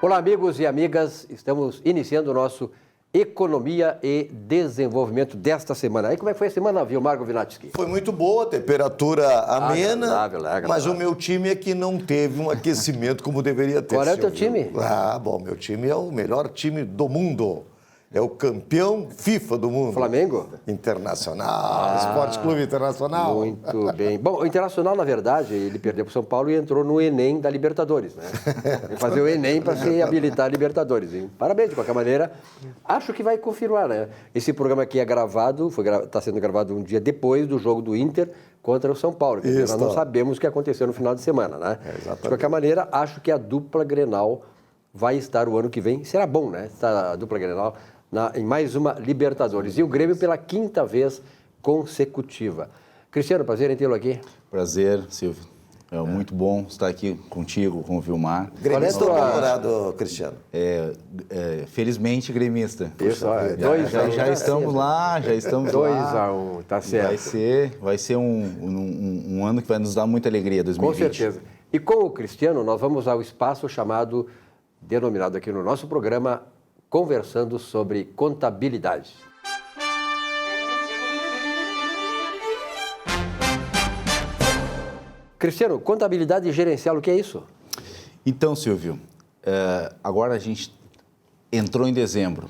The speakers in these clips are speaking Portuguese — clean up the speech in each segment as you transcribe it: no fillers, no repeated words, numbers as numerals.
Olá, amigos e amigas. Estamos iniciando o nosso Economia e Desenvolvimento desta semana. Aí como é que foi a semana, Vilmar Govinatsky? Foi muito boa, temperatura amena, agradável. mas o meu time é que não teve um aquecimento como deveria ter. Qual é o teu time? Meu time é o melhor time do mundo. É o campeão FIFA do mundo. Flamengo? Internacional, Esporte Clube Internacional. Muito bem. Bom, o Internacional, na verdade, ele perdeu para o São Paulo e entrou no Enem da Libertadores, né? Vai fazer o Enem para se habilitar a Libertadores, hein? Parabéns, de qualquer maneira. Acho que vai confirmar, né? Esse programa aqui é gravado, está sendo gravado um dia depois do jogo do Inter contra o São Paulo. Quer dizer, nós não sabemos o que aconteceu no final de semana, né? De qualquer maneira, acho que a dupla Grenal vai estar o ano que vem. Será bom, né? A dupla Grenal em mais uma Libertadores. E o Grêmio pela 5ª vez consecutiva. Cristiano, prazer em tê-lo aqui. Prazer, Silvio. É muito bom estar aqui contigo, com o Vilmar. Gremista ou colorado, Cristiano? Felizmente, gremista. Isso, já estamos lá, já estamos lá. 2-1, tá certo. Vai ser um ano que vai nos dar muita alegria, 2020. Com certeza. E com o Cristiano, nós vamos ao espaço denominado aqui no nosso programa, Conversando sobre Contabilidade. Cristiano, contabilidade gerencial, o que é isso? Então, Silvio, agora a gente entrou em dezembro.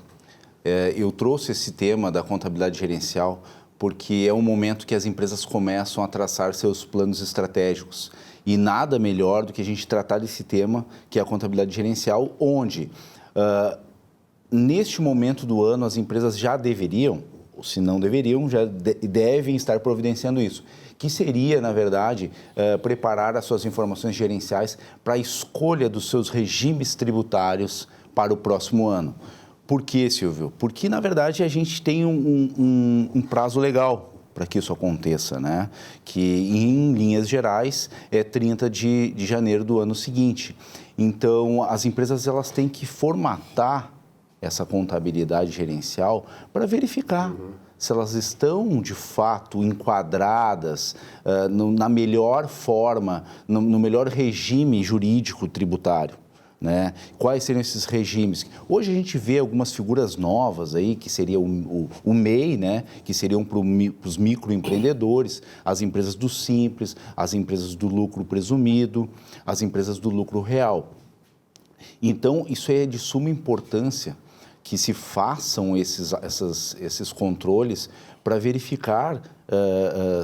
Eu trouxe esse tema da contabilidade gerencial porque é um momento que as empresas começam a traçar seus planos estratégicos. E nada melhor do que a gente tratar desse tema, que é a contabilidade gerencial, onde neste momento do ano, as empresas já deveriam, ou se não deveriam, já devem estar providenciando isso, que seria, na verdade, preparar as suas informações gerenciais para a escolha dos seus regimes tributários para o próximo ano. Por quê, Silvio? Porque, na verdade, a gente tem um prazo legal para que isso aconteça, né? Que, em linhas gerais, é 30 de janeiro do ano seguinte. Então, as empresas elas têm que formatar essa contabilidade gerencial para verificar se elas estão, de fato, enquadradas na melhor forma, no melhor regime jurídico tributário. Né? Quais seriam esses regimes? Hoje a gente vê algumas figuras novas aí, que seria o MEI, né? Que seriam para os microempreendedores, as empresas do Simples, as empresas do lucro presumido, as empresas do lucro real. Então, isso é de suma importância que se façam esses controles para verificar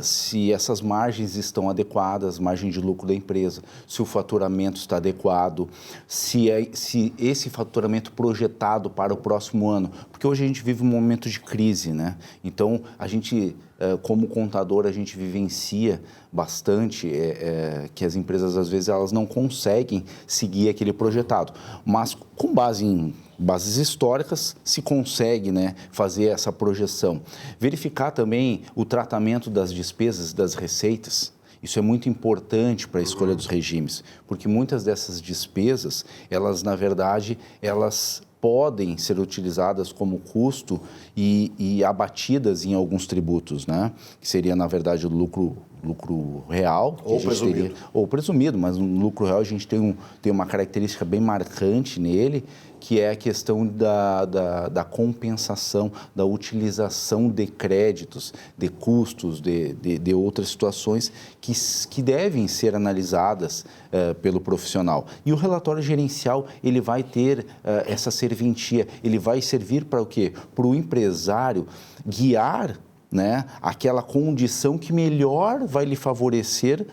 se essas margens estão adequadas, margem de lucro da empresa, se o faturamento está adequado, se esse faturamento projetado para o próximo ano, porque hoje a gente vive um momento de crise, né? Então, a gente, como contador, a gente vivencia bastante que as empresas, às vezes, elas não conseguem seguir aquele projetado, mas com base em bases históricas, se consegue, né, fazer essa projeção. Verificar também o tratamento das despesas e das receitas. Isso é muito importante para a escolha dos regimes, porque muitas dessas despesas, elas, na verdade, elas podem ser utilizadas como custo e abatidas em alguns tributos, né? Que seria, na verdade, o lucro real. Ou presumido, mas no lucro real a gente tem uma característica bem marcante nele, que é a questão da compensação, da utilização de créditos, de custos, de outras situações que devem ser analisadas pelo profissional. E o relatório gerencial, ele vai ter essa serventia, ele vai servir para o quê? Para o empresário guiar, né, aquela condição que melhor vai lhe favorecer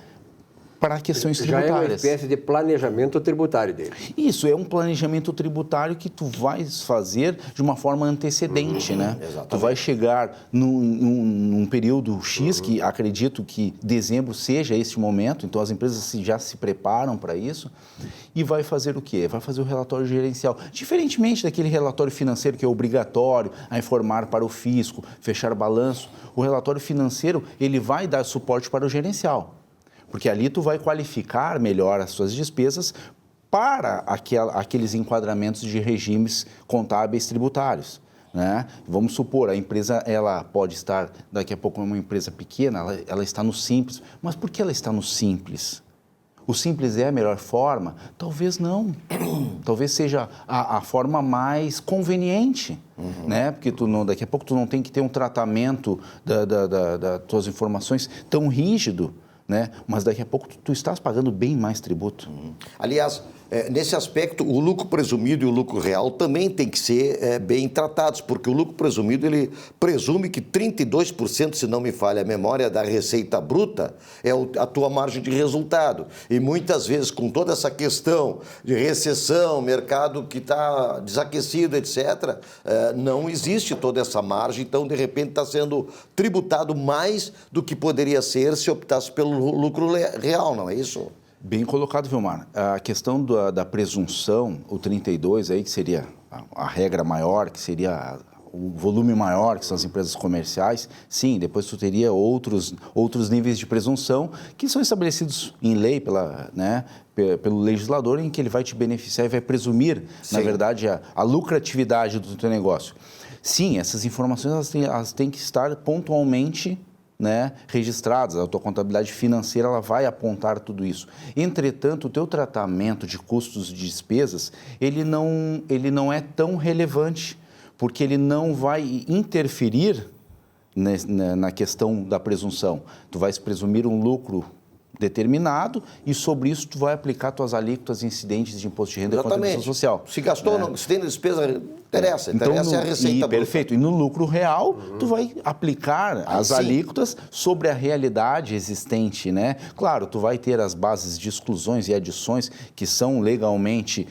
para questões tributárias. Já é uma espécie de planejamento tributário dele. Isso, é um planejamento tributário que tu vais fazer de uma forma antecedente, né? Exatamente. Tu vai chegar num período X, que acredito que dezembro seja esse momento, então as empresas já se preparam para isso, e vai fazer o quê? Vai fazer o relatório gerencial. Diferentemente daquele relatório financeiro que é obrigatório a informar para o fisco, fechar balanço, o relatório financeiro, ele vai dar suporte para o gerencial. Porque ali tu vai qualificar melhor as suas despesas para aqueles enquadramentos de regimes contábeis tributários. Né? Vamos supor, a empresa ela pode estar, daqui a pouco, uma empresa pequena, ela está no Simples. Mas por que ela está no Simples? O simples é a melhor forma? Talvez não. Talvez seja a forma mais conveniente, né? Porque daqui a pouco tu não tem que ter um tratamento das tuas informações tão rígido, né? Mas daqui a pouco tu estás pagando bem mais tributo. Aliás, nesse aspecto, o lucro presumido e o lucro real também tem que ser bem tratados, porque o lucro presumido, ele presume que 32%, se não me falha a memória, da receita bruta é a tua margem de resultado. E muitas vezes, com toda essa questão de recessão, mercado que está desaquecido, etc., não existe toda essa margem, então, de repente, está sendo tributado mais do que poderia ser se optasse pelo lucro real, não é isso? Bem colocado, Vilmar. A questão da presunção, o 32 aí, que seria a regra maior, que seria o volume maior, que são as empresas comerciais, sim, depois tu teria outros níveis de presunção que são estabelecidos em lei pelo legislador, em que ele vai te beneficiar e vai presumir, sim, na verdade, a lucratividade do teu negócio. Sim, essas informações elas têm que estar pontualmente, né, registrados, a tua contabilidade financeira ela vai apontar tudo isso. Entretanto, o teu tratamento de custos e despesas, ele não é tão relevante, porque ele não vai interferir na questão da presunção. Tu vais presumir um lucro determinado e sobre isso tu vai aplicar tuas alíquotas incidentes de imposto de renda e contribuição social. Se gastou, não, se tem despesa, interessa é a receita. Perfeito. E no lucro real, tu vai aplicar as alíquotas sobre a realidade existente, né? Claro, tu vai ter as bases de exclusões e adições que são legalmente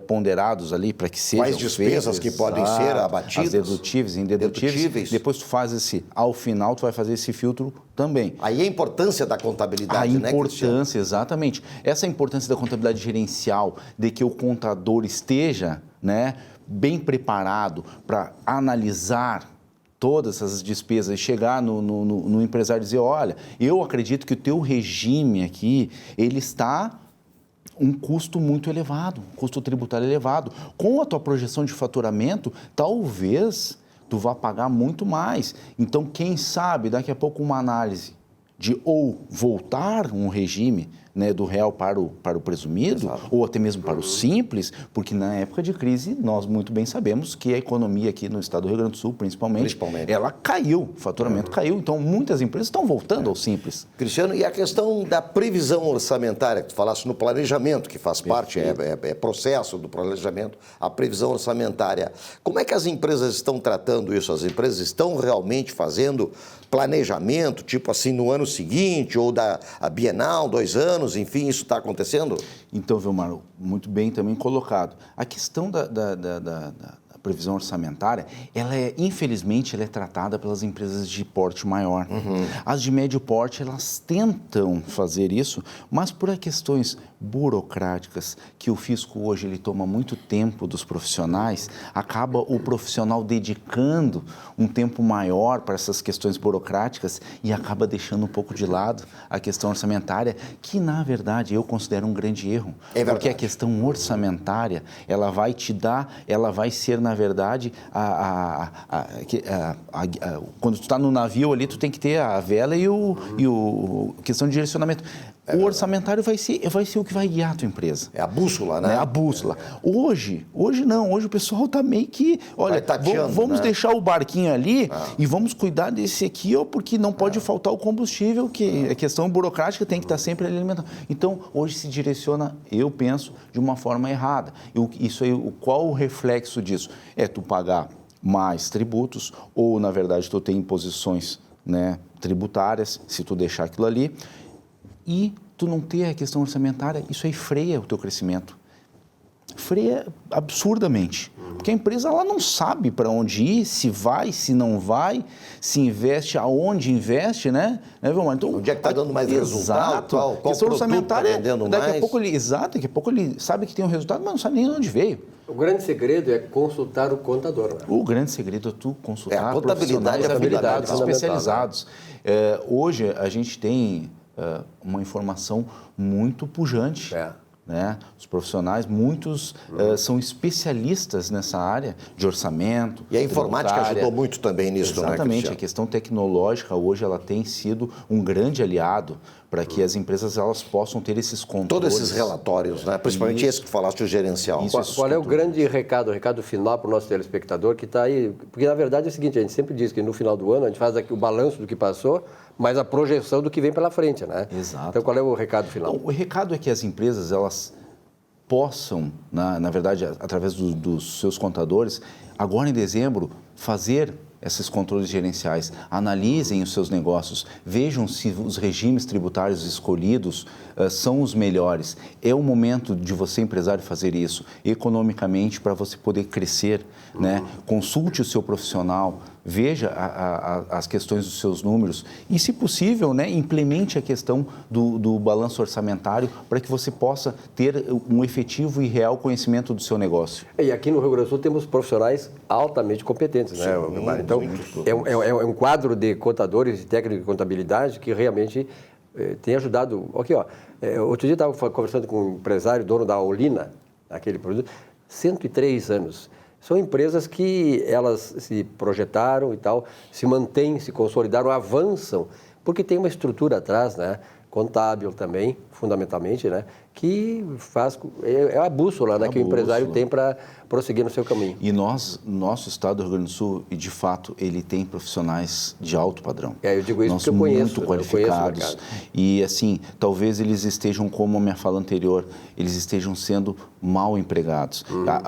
ponderados ali para que sejam quais despesas que podem ser abatidas. As dedutíveis, indedutíveis. Depois tu faz ao final, tu vai fazer esse filtro também. Aí a importância da contabilidade, né, importância, exatamente. Essa importância da contabilidade gerencial, de que o contador esteja, né, bem preparado para analisar todas essas despesas e chegar no empresário e dizer, olha, eu acredito que o teu regime aqui, ele está um custo muito elevado, um custo tributário elevado. Com a tua projeção de faturamento, talvez tu vá pagar muito mais. Então, quem sabe, daqui a pouco uma análise de ou voltar um regime, né, do real para o presumido, exato, ou até mesmo para o simples, porque na época de crise nós muito bem sabemos que a economia aqui no estado do Rio Grande do Sul, principalmente. Ela caiu, o faturamento caiu, então muitas empresas estão voltando ao simples. Cristiano, e a questão da previsão orçamentária, que tu falaste no planejamento, que faz parte, é processo do planejamento, a previsão orçamentária. Como é que as empresas estão tratando isso? As empresas estão realmente fazendo planejamento, tipo assim, no ano seguinte, ou a Bienal, 2 anos, enfim, isso está acontecendo? Então, Vilmar, muito bem também colocado. A questão da previsão orçamentária, infelizmente, ela é tratada pelas empresas de porte maior. As de médio porte, elas tentam fazer isso, mas por questões burocráticas, que o fisco hoje ele toma muito tempo dos profissionais, acaba o profissional dedicando um tempo maior para essas questões burocráticas e acaba deixando um pouco de lado a questão orçamentária, que na verdade eu considero um grande erro. Porque a questão orçamentária, ela vai ser na verdade, quando tu está no navio ali, tu tem que ter a vela e a questão de direcionamento. O orçamentário vai ser o que vai guiar a tua empresa. É a bússola, né? É a bússola. Hoje não. Hoje o pessoal está meio que, olha, vamos deixar o barquinho ali e vamos cuidar desse aqui, porque não pode faltar o combustível, que a questão burocrática tem que estar sempre alimentando. Então, hoje se direciona, eu penso, de uma forma errada. Isso aí, qual o reflexo disso? É tu pagar mais tributos ou, na verdade, tu tem imposições, né, tributárias, se tu deixar aquilo ali, e tu não ter a questão orçamentária, isso aí freia o teu crescimento. Freia absurdamente. Porque a empresa ela não sabe para onde ir, se vai, se não vai, se investe, aonde investe, né? Então, onde é que está dando mais resultado? Qual questão orçamentária, tá vendendo daqui mais? A pouco daqui a pouco ele sabe que tem um resultado, mas não sabe nem de onde veio. O grande segredo é consultar o contador. Né? O grande segredo é tu consultar a profissionais habilidades especializados. Hoje a gente tem uma informação muito pujante, né? Os profissionais, muitos são especialistas nessa área de orçamento. E a informática tributária. ajudou muito também nisso, não é, Exatamente, Cristiano? a questão tecnológica hoje ela tem sido um grande aliado para que as empresas elas possam ter esses controles. Todos esses relatórios, né? Principalmente esse que falaste, o gerencial. Qual é o grande recado final para o nosso telespectador que está aí? Porque, na verdade, é o seguinte, a gente sempre diz que no final do ano a gente faz aqui o balanço do que passou, mas a projeção do que vem pela frente, né? Exato. Então, qual é o recado final? Bom, o recado é que as empresas, elas possam, na verdade, através dos seus contadores, agora em dezembro, fazer esses controles gerenciais, analisem os seus negócios, vejam se os regimes tributários escolhidos são os melhores. É o momento de você, empresário, fazer isso economicamente para você poder crescer, né? Consulte o seu profissional, veja as questões dos seus números e, se possível, né, implemente a questão do balanço orçamentário para que você possa ter um efetivo e real conhecimento do seu negócio. E aqui no Rio Grande do Sul temos profissionais altamente competentes, né? Então, é um quadro de contadores e técnicos de contabilidade que realmente tem ajudado. Aqui, ó, outro dia eu estava conversando com um empresário, dono da Olina, aquele produto, 103 anos. São empresas que elas se projetaram e tal, se mantêm, se consolidaram, avançam, porque tem uma estrutura atrás, né? Contábil também, fundamentalmente, né? Que faz... É a bússola, né? Que o empresário tem para prosseguir no seu caminho. E nosso estado do Rio Grande do Sul, e de fato, ele tem profissionais de alto padrão. Eu digo isso porque eu conheço. Muito qualificados. E assim, talvez eles estejam, como a minha fala anterior, eles estejam sendo mal empregados.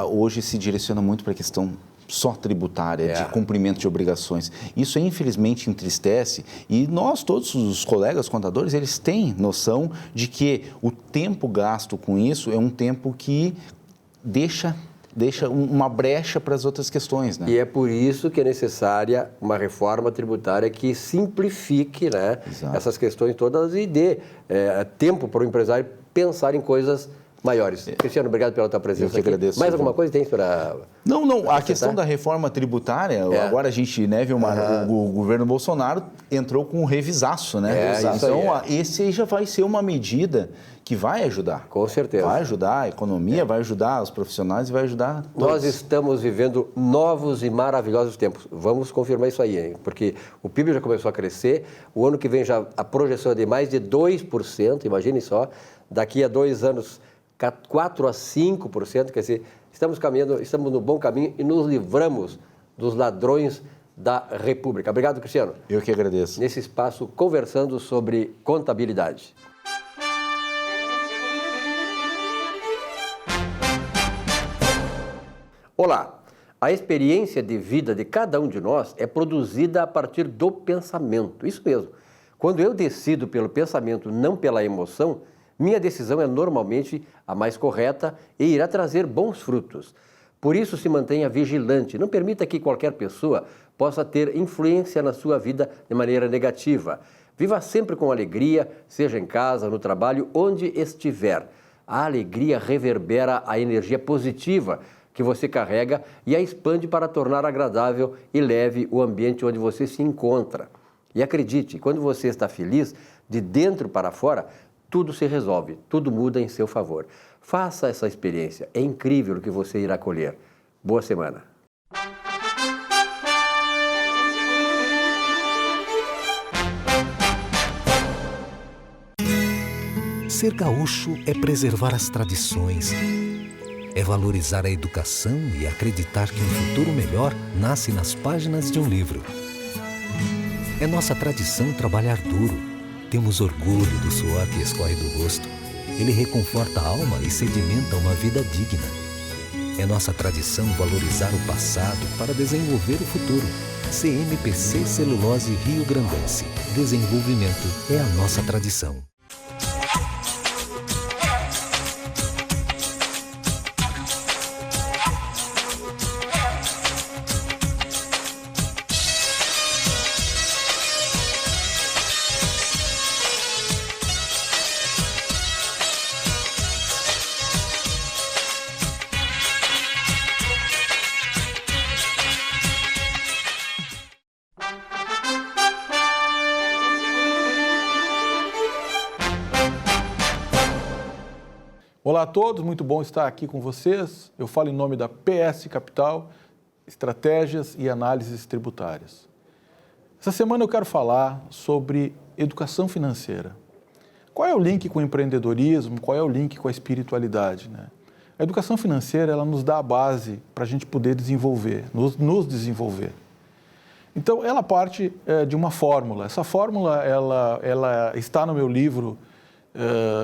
Hoje se direciona muito para a questão só tributária, de cumprimento de obrigações. Isso, infelizmente, entristece e nós, todos os colegas contadores, eles têm noção de que o tempo gasto com isso é um tempo que deixa uma brecha para as outras questões, né? E é por isso que é necessária uma reforma tributária que simplifique, né, essas questões todas e dê tempo para o empresário pensar em coisas maiores. Cristiano, obrigado pela tua presença. Eu que agradeço. Mais alguma coisa tem para... Não. A questão da reforma tributária, agora a gente viu o governo Bolsonaro entrou com um revisaço, né? Então, esse aí já vai ser uma medida que vai ajudar. Com certeza. Vai ajudar a economia, vai ajudar os profissionais e vai ajudar todos. Nós estamos vivendo novos e maravilhosos tempos. Vamos confirmar isso aí, hein? Porque o PIB já começou a crescer, o ano que vem já a projeção é de mais de 2%, imaginem só, daqui a 2 anos 4 a 5%, quer dizer, estamos no bom caminho e nos livramos dos ladrões da República. Obrigado, Cristiano. Eu que agradeço. Nesse espaço, conversando sobre contabilidade. Olá! A experiência de vida de cada um de nós é produzida a partir do pensamento. Isso mesmo. Quando eu decido pelo pensamento, não pela emoção, minha decisão é normalmente a mais correta e irá trazer bons frutos. Por isso, se mantenha vigilante. Não permita que qualquer pessoa possa ter influência na sua vida de maneira negativa. Viva sempre com alegria, seja em casa, no trabalho, onde estiver. A alegria reverbera a energia positiva que você carrega e a expande para tornar agradável e leve o ambiente onde você se encontra. E acredite, quando você está feliz, de dentro para fora, tudo se resolve, tudo muda em seu favor. Faça essa experiência, é incrível o que você irá colher. Boa semana! Ser gaúcho é preservar as tradições, é valorizar a educação e acreditar que um futuro melhor nasce nas páginas de um livro. É nossa tradição trabalhar duro. Temos orgulho do suor que escorre do rosto. Ele reconforta a alma e sedimenta uma vida digna. É nossa tradição valorizar o passado para desenvolver o futuro. CMPC Celulose Rio Grandense. Desenvolvimento é a nossa tradição. Olá a todos, muito bom estar aqui com vocês. Eu falo em nome da PS Capital, Estratégias e Análises Tributárias. Essa semana eu quero falar sobre educação financeira. Qual é o link com o empreendedorismo? Qual é o link com a espiritualidade, né? A educação financeira, ela nos dá a base para a gente poder desenvolver, nos desenvolver. Então, ela parte de uma fórmula. Essa fórmula, ela está no meu livro,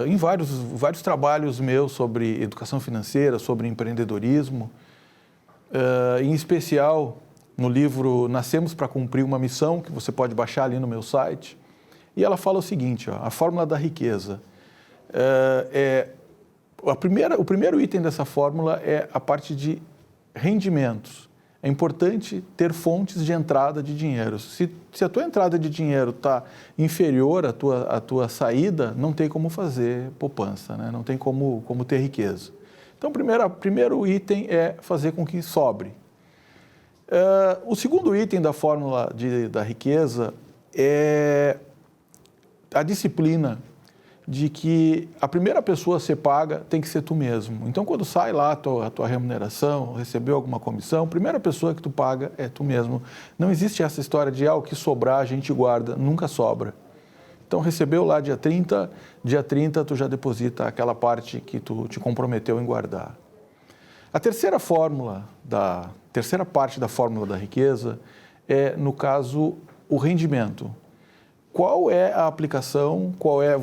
em vários trabalhos meus sobre educação financeira, sobre empreendedorismo, em especial no livro Nascemos para Cumprir uma Missão, que você pode baixar ali no meu site. E ela fala o seguinte, ó, a fórmula da riqueza. O primeiro item dessa fórmula é a parte de rendimentos. É importante ter fontes de entrada de dinheiro. Se a tua entrada de dinheiro está inferior à tua saída, não tem como fazer poupança, né? Não tem como ter riqueza. Então, o primeiro item é fazer com que sobre. O segundo item da fórmula da riqueza é a disciplina de que a primeira pessoa a ser paga tem que ser tu mesmo. Então, quando sai lá a tua remuneração, recebeu alguma comissão, a primeira pessoa que tu paga é tu mesmo. Não existe essa história de o que sobrar a gente guarda, nunca sobra. Então, recebeu lá dia 30 tu já deposita aquela parte que tu te comprometeu em guardar. A terceira parte da fórmula da riqueza é, no caso, o rendimento. Qual é a aplicação?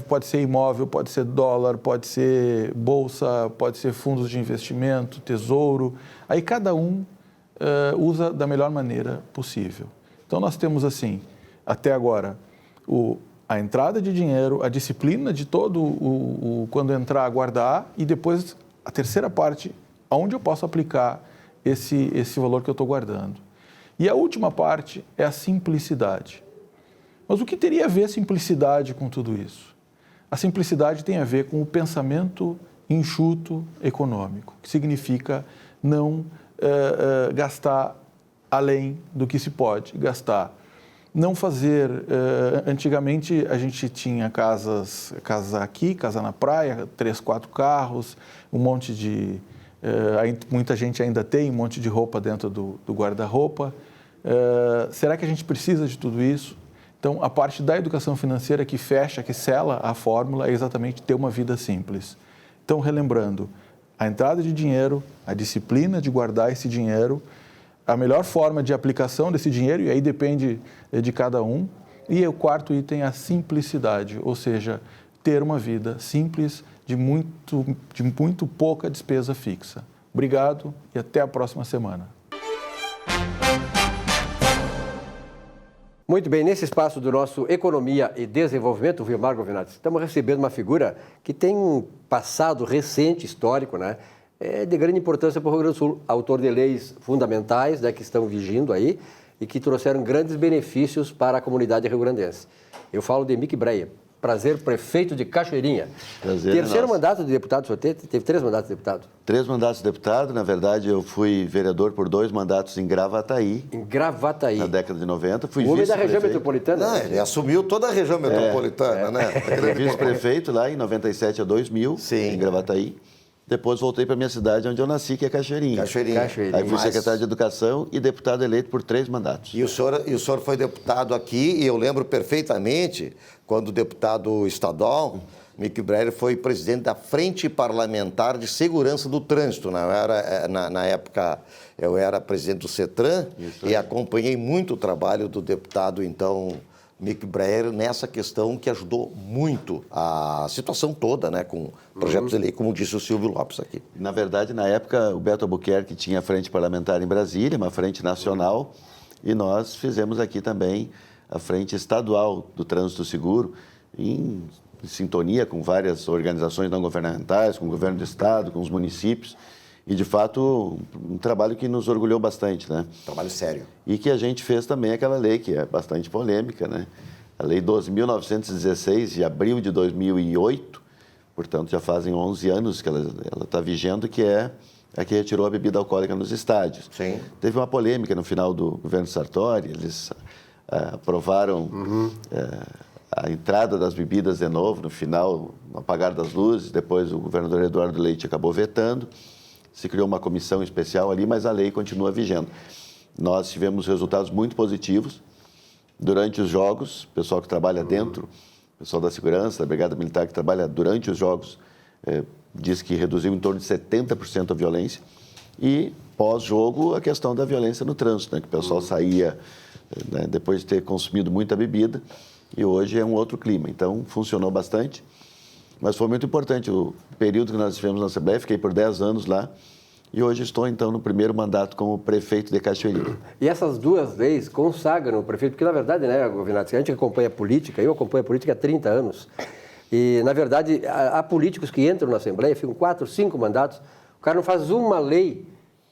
Pode ser imóvel, pode ser dólar, pode ser bolsa, pode ser fundos de investimento, tesouro. Aí cada um usa da melhor maneira possível. Então nós temos assim, até agora, a entrada de dinheiro, a disciplina de todo quando entrar, guardar, e depois a terceira parte, onde eu posso aplicar esse valor que eu estou guardando. E a última parte é a simplicidade. Mas o que teria a ver a simplicidade com tudo isso? A simplicidade tem a ver com o pensamento enxuto econômico, que significa não gastar além do que se pode gastar. Não fazer... antigamente a gente tinha casa aqui, casa na praia, 3, 4 carros, um monte de... muita gente ainda tem um monte de roupa dentro do guarda-roupa. Será que a gente precisa de tudo isso? Então, a parte da educação financeira que fecha, que sela a fórmula é exatamente ter uma vida simples. Então, relembrando, a entrada de dinheiro, a disciplina de guardar esse dinheiro, a melhor forma de aplicação desse dinheiro, e aí depende de cada um. E o quarto item é a simplicidade, ou seja, ter uma vida simples de muito pouca despesa fixa. Obrigado e até a próxima semana. Muito bem, nesse espaço do nosso Economia e Desenvolvimento, Vilmar Govinati, estamos recebendo uma figura que tem um passado recente, histórico, né? De grande importância para o Rio Grande do Sul, autor de leis fundamentais, né, que estão vigindo aí e que trouxeram grandes benefícios para a comunidade rio-grandense. Eu falo de Mick Breyer, prazer, prefeito de Cachoeirinha. Prazer, terceiro mandato de deputado, o senhor teve 3 mandatos de deputado? 3 mandatos de deputado, na verdade eu fui vereador por 2 mandatos em Gravataí. Em Gravataí. Na década de 90. Fui o homem da vice-prefeito. região metropolitana? Não, ele assumiu toda a região metropolitana, né? Fui vice-prefeito lá em 97 a 2000, em Gravataí. Depois voltei para a minha cidade, onde eu nasci, que é Cachoeirinha. Aí fui secretário de Educação e deputado eleito por 3 mandatos. E o senhor foi deputado aqui, e eu lembro perfeitamente, quando deputado estadual, Mick Breyer foi presidente da Frente Parlamentar de Segurança do Trânsito. Na época, eu era presidente do CETRAN e acompanhei muito o trabalho do deputado, então, Mick Breyer, nessa questão que ajudou muito a situação toda, né, com projetos de lei, como disse o Silvio Lopes aqui. Na verdade, na época, o Beto Albuquerque tinha a frente parlamentar em Brasília, uma frente nacional, e nós fizemos aqui também a frente estadual do trânsito seguro, em sintonia com várias organizações não governamentais, com o governo do estado, com os municípios, e, de fato, um trabalho que nos orgulhou bastante, né? Trabalho sério. E que a gente fez também aquela lei, que é bastante polêmica, né? A Lei 12.916, de abril de 2008, portanto, já fazem 11 anos que ela está vigendo, que é a que retirou a bebida alcoólica nos estádios. Sim. Teve uma polêmica no final do governo Sartori, eles aprovaram a entrada das bebidas de novo, no final, no apagar das luzes, depois o governador Eduardo Leite acabou vetando, se criou uma comissão especial ali, mas a lei continua vigente. Nós tivemos resultados muito positivos durante os jogos, o pessoal que trabalha dentro, o pessoal da segurança, da Brigada Militar que trabalha durante os jogos, diz que reduziu em torno de 70% a violência. E, pós-jogo, a questão da violência no trânsito, né? Que o pessoal saía, né, depois de ter consumido muita bebida, e hoje é um outro clima. Então, funcionou bastante, mas foi muito importante o período que nós tivemos na Assembleia. Fiquei por 10 anos lá, e hoje estou, então, no primeiro mandato como prefeito de Cachoeirinha. E essas duas leis consagram o prefeito, porque, na verdade, né, Govinati, a gente acompanha a política, eu acompanho a política há 30 anos, e, na verdade, há políticos que entram na Assembleia, ficam 4, 5 mandatos, o cara não faz uma lei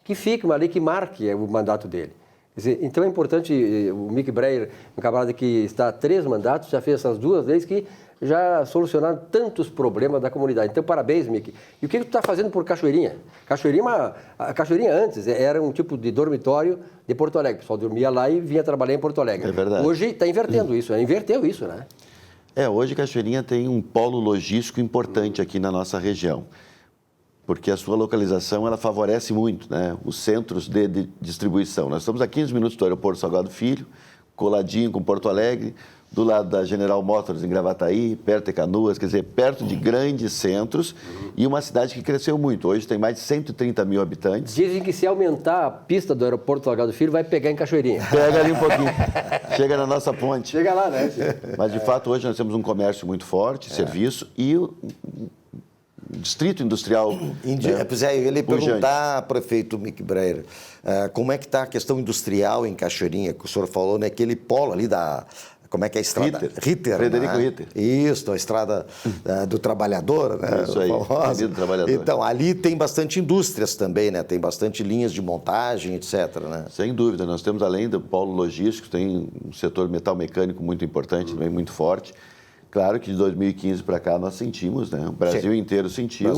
que fique, uma lei que marque o mandato dele. Quer dizer, então é importante, o Mick Breyer, um camarada que está há 3 mandatos, já fez essas duas leis que já solucionaram tantos problemas da comunidade. Então, parabéns, Mick. E o que tu está fazendo por Cachoeirinha? Cachoeirinha antes era um tipo de dormitório de Porto Alegre. O pessoal dormia lá e vinha trabalhar em Porto Alegre. É verdade. Hoje está invertendo isso, inverteu isso, né? Hoje Cachoeirinha tem um polo logístico importante aqui na nossa região, porque a sua localização ela favorece muito, né, os centros de distribuição. Nós estamos a 15 minutos do aeroporto Salgado Filho, coladinho com Porto Alegre, do lado da General Motors em Gravataí, perto de Canoas, quer dizer, perto de grandes centros e uma cidade que cresceu muito. Hoje tem mais de 130 mil habitantes. Dizem que se aumentar a pista do aeroporto Salgado Filho, vai pegar em Cachoeirinha. Pega ali um pouquinho, chega na nossa ponte. Chega lá, né? Mas, de fato, hoje nós temos um comércio muito forte, serviço, e o distrito industrial... Pois é, eu ia perguntar, prefeito Mick Breyer, como é que está a questão industrial em Cachoeirinha, que o senhor falou, né, aquele polo ali da... Como é que é a estrada? Ritter. Frederico né? Ritter. Isso, a estrada do trabalhador, né? Isso aí, do trabalhador. Então, ali tem bastante indústrias também, né? Tem bastante linhas de montagem, etc, né? Sem dúvida. Nós temos, além do polo logístico, tem um setor metal mecânico muito importante, também muito forte. Claro que de 2015 para cá nós sentimos, né? O Brasil inteiro sentiu.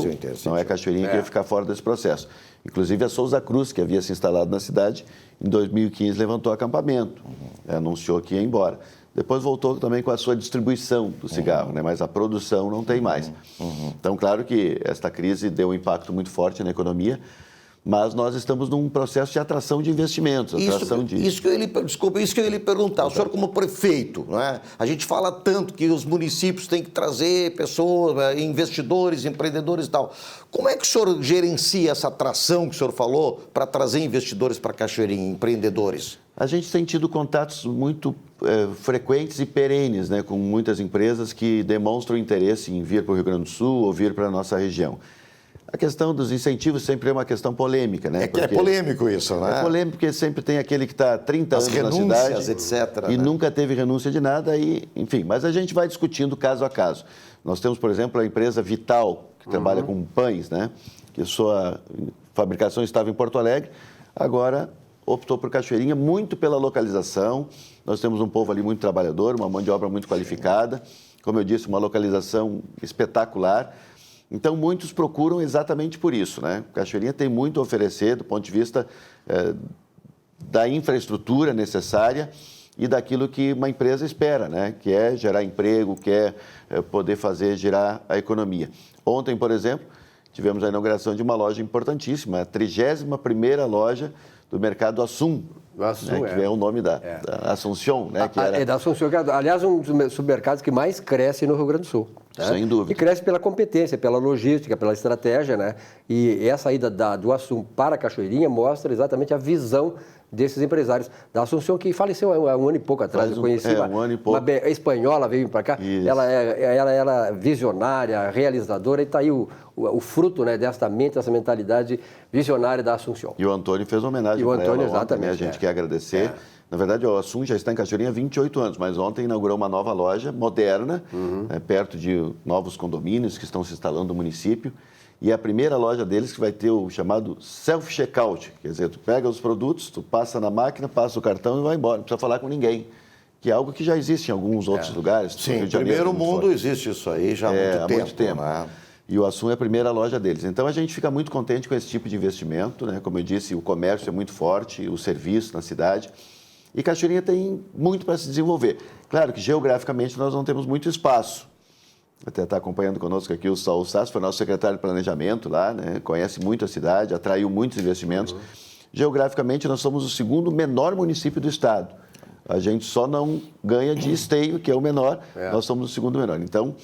Não é Cachoeirinha que ia ficar fora desse processo. Inclusive a Souza Cruz, que havia se instalado na cidade, em 2015 levantou acampamento, anunciou que ia embora. Depois voltou também com a sua distribuição do cigarro, né? Mas a produção não tem mais. Então, claro que esta crise deu um impacto muito forte na economia, mas nós estamos num processo de atração de investimentos. Isso que eu ia lhe perguntar. O senhor como prefeito, não é? A gente fala tanto que os municípios têm que trazer pessoas, investidores, empreendedores e tal. Como é que o senhor gerencia essa atração que o senhor falou para trazer investidores para Cachoeirinha, empreendedores? A gente tem tido contatos muito frequentes e perenes, né, com muitas empresas que demonstram interesse em vir para o Rio Grande do Sul ou vir para a nossa região. A questão dos incentivos sempre é uma questão polêmica, né? É polêmico isso, né? É polêmico porque sempre tem aquele que está há 30 anos na cidade etc. E nunca teve renúncia de nada, enfim. Mas a gente vai discutindo caso a caso. Nós temos, por exemplo, a empresa Vital, que trabalha com pães, né? Que sua fabricação estava em Porto Alegre, agora optou por Cachoeirinha, muito pela localização. Nós temos um povo ali muito trabalhador, uma mão de obra muito qualificada. Como eu disse, uma localização espetacular. Então, muitos procuram exatamente por isso, né? Cachoeirinha tem muito a oferecer do ponto de vista da infraestrutura necessária e daquilo que uma empresa espera, né? Que é gerar emprego, que é poder fazer girar a economia. Ontem, por exemplo, tivemos a inauguração de uma loja importantíssima, a 31ª loja do mercado Assum, né, que é o nome da Assunção. Né, que era... É da Assunção, que, aliás, um dos supermercados que mais cresce no Rio Grande do Sul. Né? Sem dúvida. E cresce pela competência, pela logística, pela estratégia, né? E essa ida do Assum para a Cachoeirinha mostra exatamente a visão desses empresários. Da Assunção, que faleceu há um ano e pouco atrás, eu conheci um ano e pouco. Uma espanhola, veio para cá. Isso. Ela era visionária, realizadora, e está aí o fruto, né, dessa mente, dessa mentalidade visionária da Assunção. E o Antônio fez homenagem para ela ontem, né? A gente quer agradecer. Na verdade, o Assum já está em Cachoeirinha há 28 anos, mas ontem inaugurou uma nova loja moderna, perto de novos condomínios que estão se instalando no município. E é a primeira loja deles que vai ter o chamado self-checkout. Quer dizer, tu pega os produtos, tu passa na máquina, passa o cartão e vai embora. Não precisa falar com ninguém. Que é algo que já existe em alguns outros lugares. Sim, no primeiro mundo existe isso aí já há muito tempo. Né? E o Assum é a primeira loja deles. Então, a gente fica muito contente com esse tipo de investimento, né? Como eu disse, o comércio é muito forte, o serviço na cidade. E Cachoeirinha tem muito para se desenvolver. Claro que geograficamente nós não temos muito espaço. Até está acompanhando conosco aqui o Saul Sass, foi nosso secretário de planejamento lá, né? Conhece muito a cidade, atraiu muitos investimentos. Geograficamente nós somos o segundo menor município do estado. A gente só não ganha de Esteio, que é o menor, nós somos o segundo menor. Então,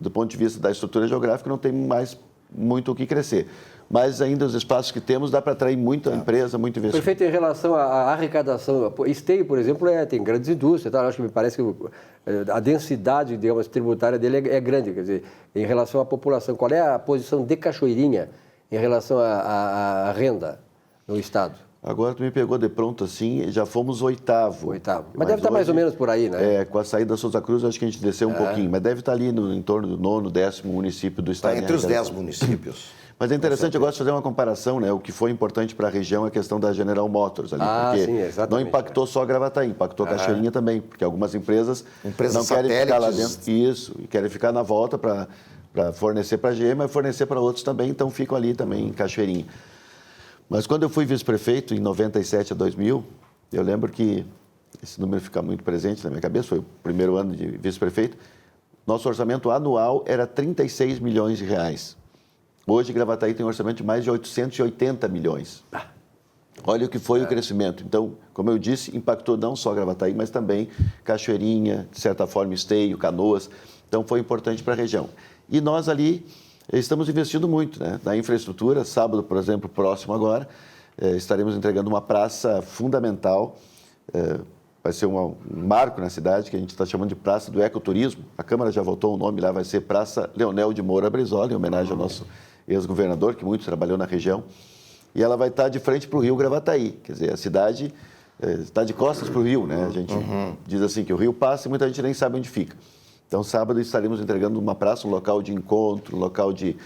do ponto de vista da estrutura geográfica, não tem mais muito o que crescer. Mas ainda os espaços que temos dá para atrair muita empresa, muito investimento. Prefeito, em relação à arrecadação, Esteio, por exemplo, tem grandes indústrias, tá? Acho que me parece que a densidade, digamos, tributária dele é grande. Quer dizer, em relação à população, qual é a posição de Cachoeirinha em relação à renda no estado? Agora tu me pegou de pronto assim, já fomos oitavo. Mas deve estar mais ou menos por aí, né? Com a saída da Souza Cruz, acho que a gente desceu um pouquinho, mas deve estar ali em torno do 9º, 10º município do estado. Está entre os 10 municípios. Mas é interessante, eu gosto de fazer uma comparação, né? O que foi importante para a região é a questão da General Motors ali, porque sim, exatamente, não impactou só Gravataí, impactou Cachoeirinha também, porque algumas empresas não querem satélites. ficar lá dentro, isso, e querem ficar na volta para fornecer para a GE, mas fornecer para outros também, então ficam ali também em Cachoeirinha. Mas quando eu fui vice-prefeito, em 97 a 2000, eu lembro que esse número fica muito presente na minha cabeça, foi o primeiro ano de vice-prefeito, nosso orçamento anual era 36 milhões de reais. Hoje, Gravataí tem um orçamento de mais de 880 milhões. Olha o que foi o crescimento. Então, como eu disse, impactou não só Gravataí, mas também Cachoeirinha, de certa forma, Esteio, Canoas. Então, foi importante para a região. E nós ali estamos investindo muito, né? Na infraestrutura. Sábado, por exemplo, próximo agora, estaremos entregando uma praça fundamental. Vai ser um marco na cidade, que a gente está chamando de Praça do Ecoturismo. A Câmara já votou o nome lá, vai ser Praça Leonel de Moura Brizola, em homenagem ao nosso ex-governador, que muito trabalhou na região. E ela vai estar de frente para o rio Gravataí. Quer dizer, a cidade está de costas para o rio, né? A gente diz assim que o rio passa e muita gente nem sabe onde fica. Então, sábado estaremos entregando uma praça, um local de encontro, um local de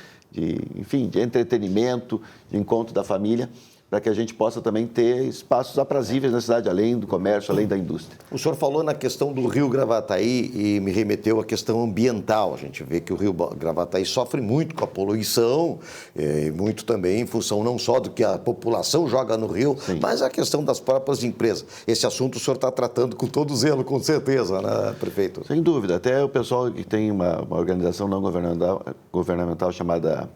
entretenimento, de encontro da família, para que a gente possa também ter espaços aprazíveis na cidade, além do comércio, além da indústria. O senhor falou na questão do rio Gravataí e me remeteu à questão ambiental. A gente vê que o rio Gravataí sofre muito com a poluição, e muito também em função não só do que a população joga no rio, mas a questão das próprias empresas. Esse assunto o senhor está tratando com todo zelo, com certeza, né, prefeito? Sem dúvida. Até o pessoal que tem uma organização não governamental chamada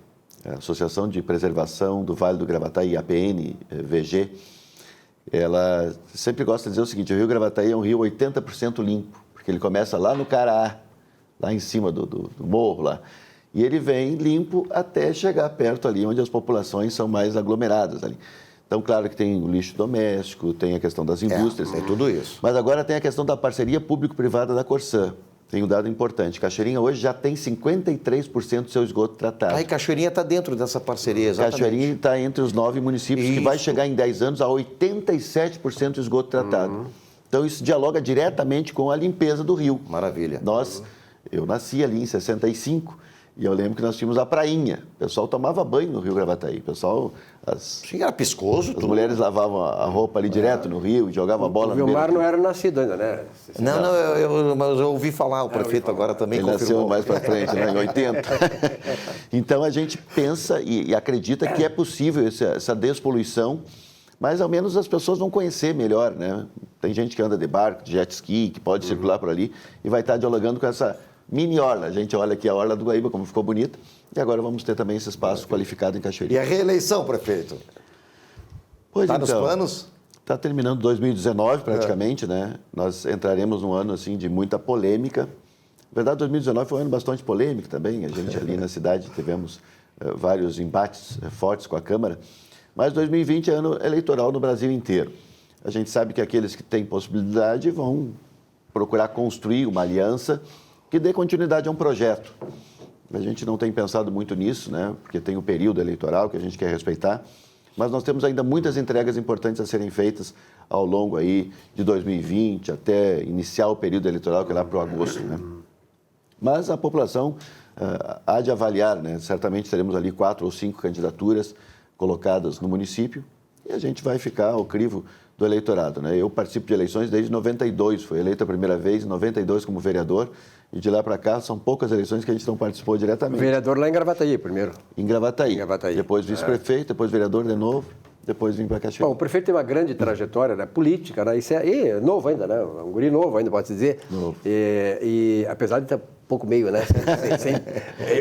Associação de Preservação do Vale do Gravataí, APN-VG, ela sempre gosta de dizer o seguinte: o rio Gravataí é um rio 80% limpo, porque ele começa lá no Caraá, lá em cima do morro lá, e ele vem limpo até chegar perto ali onde as populações são mais aglomeradas ali. Então, claro que tem o lixo doméstico, tem a questão das indústrias. Tem tudo isso. Mas agora tem a questão da parceria público-privada da Corsã. Tem um dado importante. Cachoeirinha hoje já tem 53% do seu esgoto tratado. Aí Cachoeirinha está dentro dessa parceria, exatamente. Cachoeirinha está entre os 9 municípios, que vai chegar em 10 anos a 87% de esgoto tratado. Então, isso dialoga diretamente com a limpeza do rio. Maravilha. Eu nasci ali em 65, e eu lembro que nós tínhamos a prainha. O pessoal tomava banho no rio Gravataí. O pessoal... Sim, era piscoso. As mulheres lavavam a roupa ali direto no rio, jogavam a bola no meio. O Vilmar não era nascido ainda, né? Mas eu ouvi falar, o prefeito agora também Ele confirmou. nasceu mais para frente, né, em 80. Então, a gente pensa e acredita que é possível essa despoluição, mas ao menos as pessoas vão conhecer melhor, né? Tem gente que anda de barco, de jet ski, que pode circular por ali e vai estar dialogando com essa mini orla. A gente olha aqui a orla do Guaíba, como ficou bonita, e agora vamos ter também esse espaço qualificado em Cachoeirinha. E a reeleição, prefeito? Pois Está então, nos planos? Está terminando 2019 praticamente, né? Nós entraremos num ano assim de muita polêmica. Na verdade, 2019 foi um ano bastante polêmico também. A gente ali na cidade tivemos vários embates fortes com a Câmara. Mas 2020 é ano eleitoral no Brasil inteiro. A gente sabe que aqueles que têm possibilidade vão procurar construir uma aliança que dê continuidade a um projeto. A gente não tem pensado muito nisso, né? Porque tem o período eleitoral que a gente quer respeitar. Mas nós temos ainda muitas entregas importantes a serem feitas ao longo aí de 2020 até iniciar o período eleitoral, que é lá para o agosto, né? Mas a população há de avaliar, né? Certamente teremos ali 4 ou 5 candidaturas colocadas no município e a gente vai ficar ao crivo do eleitorado, né? Eu participo de eleições desde 92, fui eleito a primeira vez em 92 como vereador e de lá para cá são poucas eleições que a gente não participou diretamente. Vereador lá em Gravataí primeiro. Em Gravataí. Em Gravataí. Depois vice-prefeito, depois vereador de novo. depois vim para Cachoeira. Bom, o prefeito tem uma grande trajetória, né, política, né? Isso é novo ainda, né? Um guri novo ainda, pode-se dizer. Novo. E apesar de estar pouco meio, né?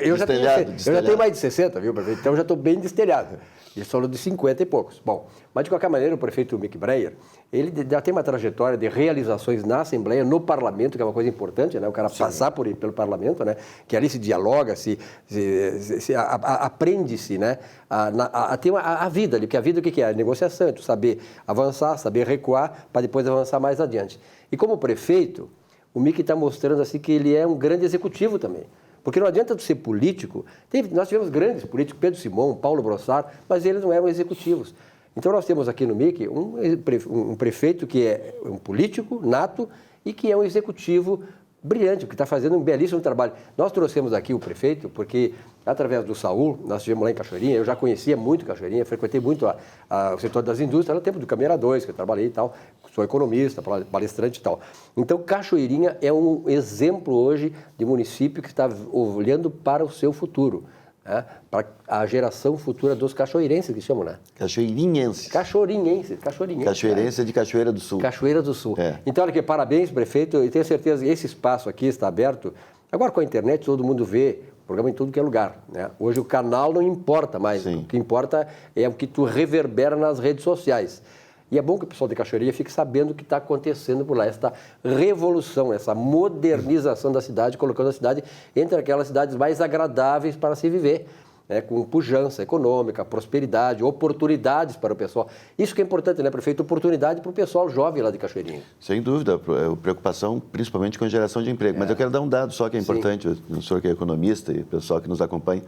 Eu já tenho mais de 60, viu, prefeito? Então eu já estou bem destelhado. Ele falou de 50 e poucos. Bom, mas de qualquer maneira, o prefeito Mick Breyer, ele já tem uma trajetória de realizações na Assembleia, no Parlamento, que é uma coisa importante, né? O cara passar pelo Parlamento, né? Que ali se dialoga, aprende-se, né? A ter a vida ali, porque a vida o que é? A negociação, é tu saber avançar, saber recuar, para depois avançar mais adiante. E como prefeito, o Mick está mostrando assim que ele é um grande executivo também. Porque não adianta tu ser político. Nós tivemos grandes políticos, Pedro Simão, Paulo Brossard, mas eles não eram executivos. Então nós temos aqui no Mick um prefeito que é um político nato e que é um executivo brilhante, que está fazendo um belíssimo trabalho. Nós trouxemos aqui o prefeito porque, através do Saúl, nós estivemos lá em Cachoeirinha, eu já conhecia muito Cachoeirinha, frequentei muito o setor das indústrias, no tempo do Câmara 2, que eu trabalhei e tal, sou economista, palestrante e tal. Então, Cachoeirinha é um exemplo hoje de município que está olhando para o seu futuro, né? Para a geração futura dos cachoeirenses, que chamam, né? Cachoeirinhenses. Cachoeirense. Cachoeirense é de Cachoeira do Sul. Cachoeira do Sul. É. Então, olha aqui, parabéns, prefeito, e tenho certeza que esse espaço aqui está aberto. Agora, com a internet, todo mundo vê o programa em tudo que é lugar, né? Hoje o canal não importa mais, Sim. O que importa é o que tu reverbera nas redes sociais. E é bom que o pessoal de Cachoeirinha fique sabendo o que está acontecendo por lá, esta revolução, essa modernização da cidade, colocando a cidade entre aquelas cidades mais agradáveis para se viver, né? Com pujança econômica, prosperidade, oportunidades para o pessoal. Isso que é importante, né, prefeito? Oportunidade para o pessoal jovem lá de Cachoeirinha. Sem dúvida, preocupação principalmente com a geração de emprego. Mas eu quero dar um dado só que é importante, o senhor que é economista e o pessoal que nos acompanha.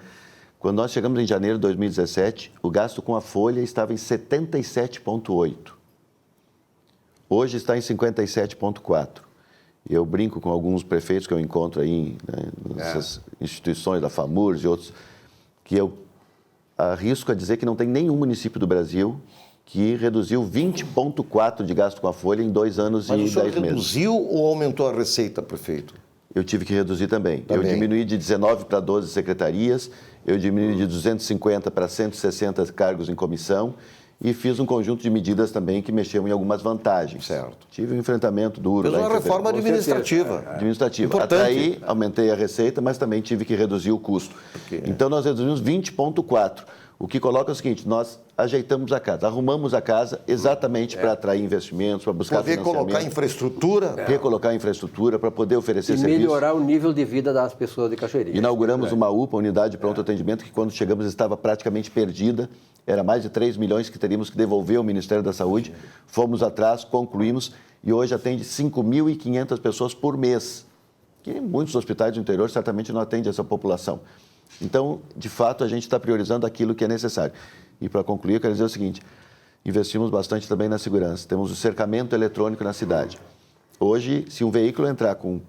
Quando nós chegamos em janeiro de 2017, o gasto com a folha estava em 77,8. Hoje está em 57,4. Eu brinco com alguns prefeitos que eu encontro aí, né, nessas instituições da FAMURS e outros, que eu arrisco a dizer que não tem nenhum município do Brasil que reduziu 20,4 de gasto com a folha em 2 anos Mas e o senhor 10 meses. reduziu ou aumentou a receita, prefeito? Eu tive que reduzir também. Eu diminuí de 19 para 12 secretarias, eu diminuí de 250 para 160 cargos em comissão e fiz um conjunto de medidas também que mexiam em algumas vantagens. Certo. Tive um enfrentamento duro. Fez lá uma em fevereiro. reforma administrativa. Administrativa. Importante. Atraí, aumentei a receita, mas também tive que reduzir o custo. Então, nós reduzimos 20,4. O que coloca é o seguinte, nós ajeitamos a casa, arrumamos a casa exatamente para atrair investimentos, para buscar Poder financiamento. colocar infraestrutura. Recolocar infraestrutura para poder oferecer E serviços. melhorar o nível de vida das pessoas de Cachoeirinha. Inauguramos uma UPA, Unidade de Pronto Atendimento, que quando chegamos estava praticamente perdida. Era mais de 3 milhões que teríamos que devolver ao Ministério da Saúde. Fomos atrás, concluímos e hoje atende 5.500 pessoas por mês. Que muitos hospitais do interior certamente não atendem essa população. Então, de fato, a gente está priorizando aquilo que é necessário. E para concluir, eu quero dizer o seguinte, investimos bastante também na segurança. Temos o cercamento eletrônico na cidade. Hoje, se um veículo entrar com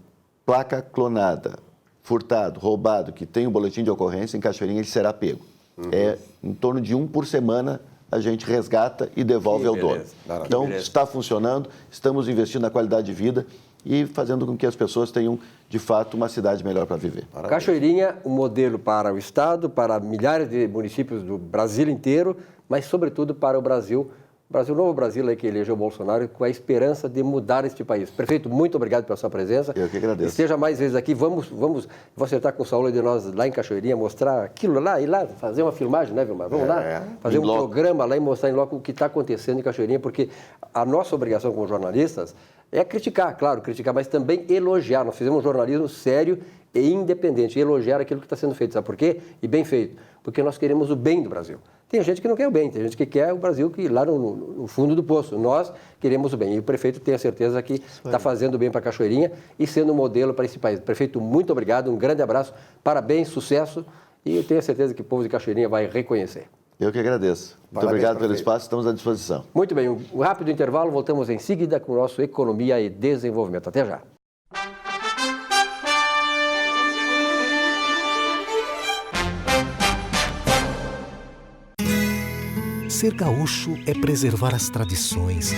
placa clonada, furtado, roubado, que tem um boletim de ocorrência, em Cachoeirinha ele será pego. É em torno de 1 por semana a gente resgata e devolve ao dono. Então, está funcionando, estamos investindo na qualidade de vida e fazendo com que as pessoas tenham, de fato, uma cidade melhor para viver. Cachoeirinha, um modelo para o Estado, para milhares de municípios do Brasil inteiro, mas, sobretudo, para o Brasil, o novo Brasil aí que elegeu o Bolsonaro, com a esperança de mudar este país. Prefeito, muito obrigado pela sua presença. Eu que agradeço. Esteja mais vezes aqui. Vou acertar com o Saúl de nós lá em Cachoeirinha, mostrar aquilo lá, ir lá, fazer uma filmagem, né, Vilmar? Vamos lá, fazer um programa lá e mostrar em loco o que está acontecendo em Cachoeirinha, porque a nossa obrigação como jornalistas é criticar, claro, criticar, mas também elogiar. Nós fizemos um jornalismo sério e independente, elogiar aquilo que está sendo feito. Sabe por quê? E bem feito. Porque nós queremos o bem do Brasil. Tem gente que não quer o bem, tem gente que quer o Brasil que lá no fundo do poço. Nós queremos o bem. E o prefeito tem a certeza que está fazendo bem para Cachoeirinha e sendo um modelo para esse país. Prefeito, muito obrigado, um grande abraço, parabéns, sucesso. E eu tenho a certeza que o povo de Cachoeirinha vai reconhecer. Eu que agradeço. Muito obrigado pelo espaço, estamos à disposição. Muito bem, um rápido intervalo, voltamos em seguida com o nosso Economia e Desenvolvimento. Até já. Ser gaúcho é preservar as tradições,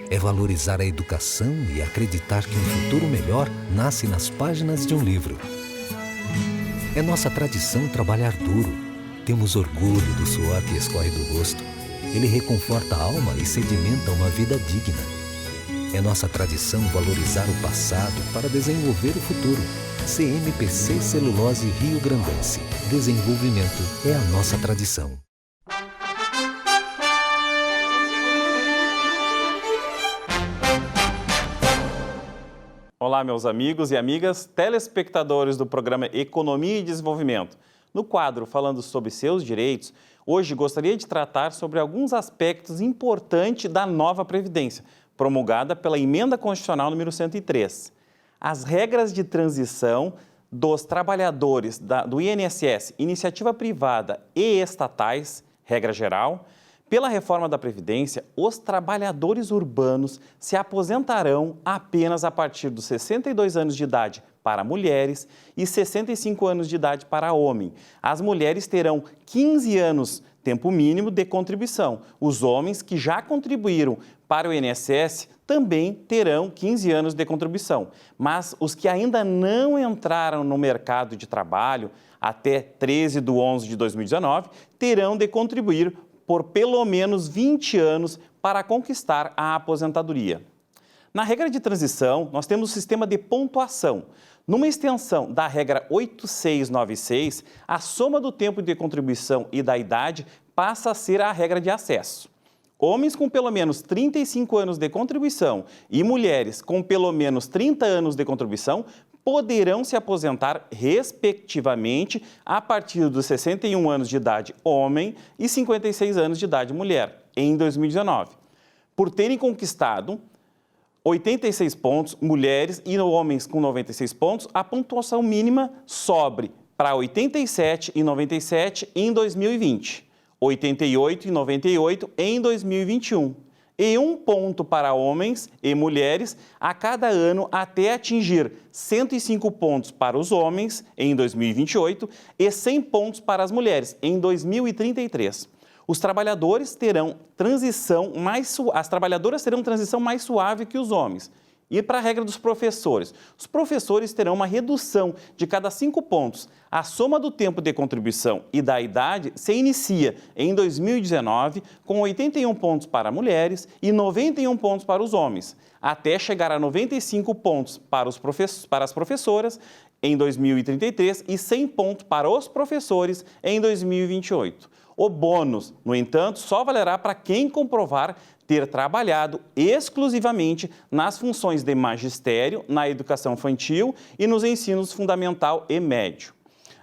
é valorizar a educação e acreditar que um futuro melhor nasce nas páginas de um livro. É nossa tradição trabalhar duro. Temos orgulho do suor que escorre do rosto. Ele reconforta a alma e sedimenta uma vida digna. É nossa tradição valorizar o passado para desenvolver o futuro. CMPC Celulose Rio Grandense. Desenvolvimento é a nossa tradição. Olá, meus amigos e amigas, telespectadores do programa Economia e Desenvolvimento. No quadro Falando sobre seus direitos, hoje gostaria de tratar sobre alguns aspectos importantes da nova Previdência, promulgada pela Emenda Constitucional número 103. As regras de transição dos trabalhadores do INSS, iniciativa privada e estatais, regra geral. Pela reforma da Previdência, os trabalhadores urbanos se aposentarão apenas a partir dos 62 anos de idade para mulheres e 65 anos de idade para homem. As mulheres terão 15 anos, tempo mínimo de contribuição. Os homens que já contribuíram para o INSS também terão 15 anos de contribuição. Mas os que ainda não entraram no mercado de trabalho até 13/11/2019 terão de contribuir por pelo menos 20 anos para conquistar a aposentadoria. Na regra de transição, nós temos o sistema de pontuação. Numa extensão da regra 8696, a soma do tempo de contribuição e da idade passa a ser a regra de acesso. Homens com pelo menos 35 anos de contribuição e mulheres com pelo menos 30 anos de contribuição poderão se aposentar, respectivamente, a partir dos 61 anos de idade homem e 56 anos de idade mulher, em 2019. Por terem conquistado 86 pontos, mulheres e homens com 96 pontos, a pontuação mínima sobe para 87 e 97 em 2020, 88 e 98 em 2021. E 1 ponto para homens e mulheres a cada ano até atingir 105 pontos para os homens em 2028 e 100 pontos para as mulheres em 2033. Os trabalhadores terão as trabalhadoras terão transição mais suave que os homens. E para a regra dos professores, os professores terão uma redução de cada 5 pontos. A soma do tempo de contribuição e da idade se inicia em 2019 com 81 pontos para mulheres e 91 pontos para os homens, até chegar a 95 pontos para as professoras em 2033 e 100 pontos para os professores em 2028. O bônus, no entanto, só valerá para quem comprovar ter trabalhado exclusivamente nas funções de magistério, na educação infantil e nos ensinos fundamental e médio.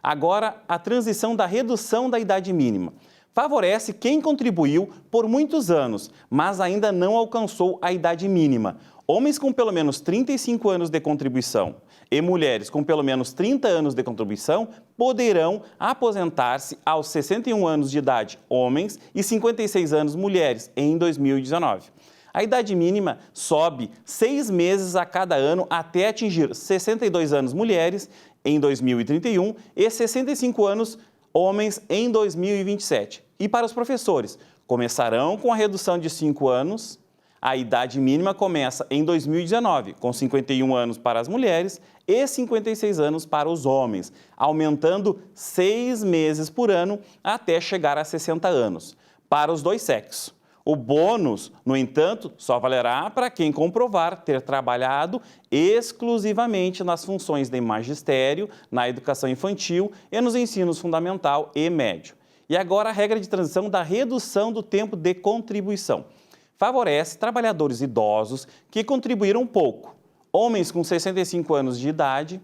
Agora, a transição da redução da idade mínima. Favorece quem contribuiu por muitos anos, mas ainda não alcançou a idade mínima. Homens com pelo menos 35 anos de contribuição e mulheres com pelo menos 30 anos de contribuição poderão aposentar-se aos 61 anos de idade, homens, e 56 anos, mulheres, em 2019. A idade mínima sobe 6 meses a cada ano até atingir 62 anos, mulheres, em 2031 e 65 anos, homens, em 2027. E para os professores, começarão com a redução de 5 anos. A idade mínima começa em 2019, com 51 anos para as mulheres e 56 anos para os homens, aumentando 6 meses por ano até chegar a 60 anos, para os dois sexos. O bônus, no entanto, só valerá para quem comprovar ter trabalhado exclusivamente nas funções de magistério, na educação infantil e nos ensinos fundamental e médio. E agora a regra de transição da redução do tempo de contribuição. Favorece trabalhadores idosos que contribuíram pouco. Homens com 65 anos de idade,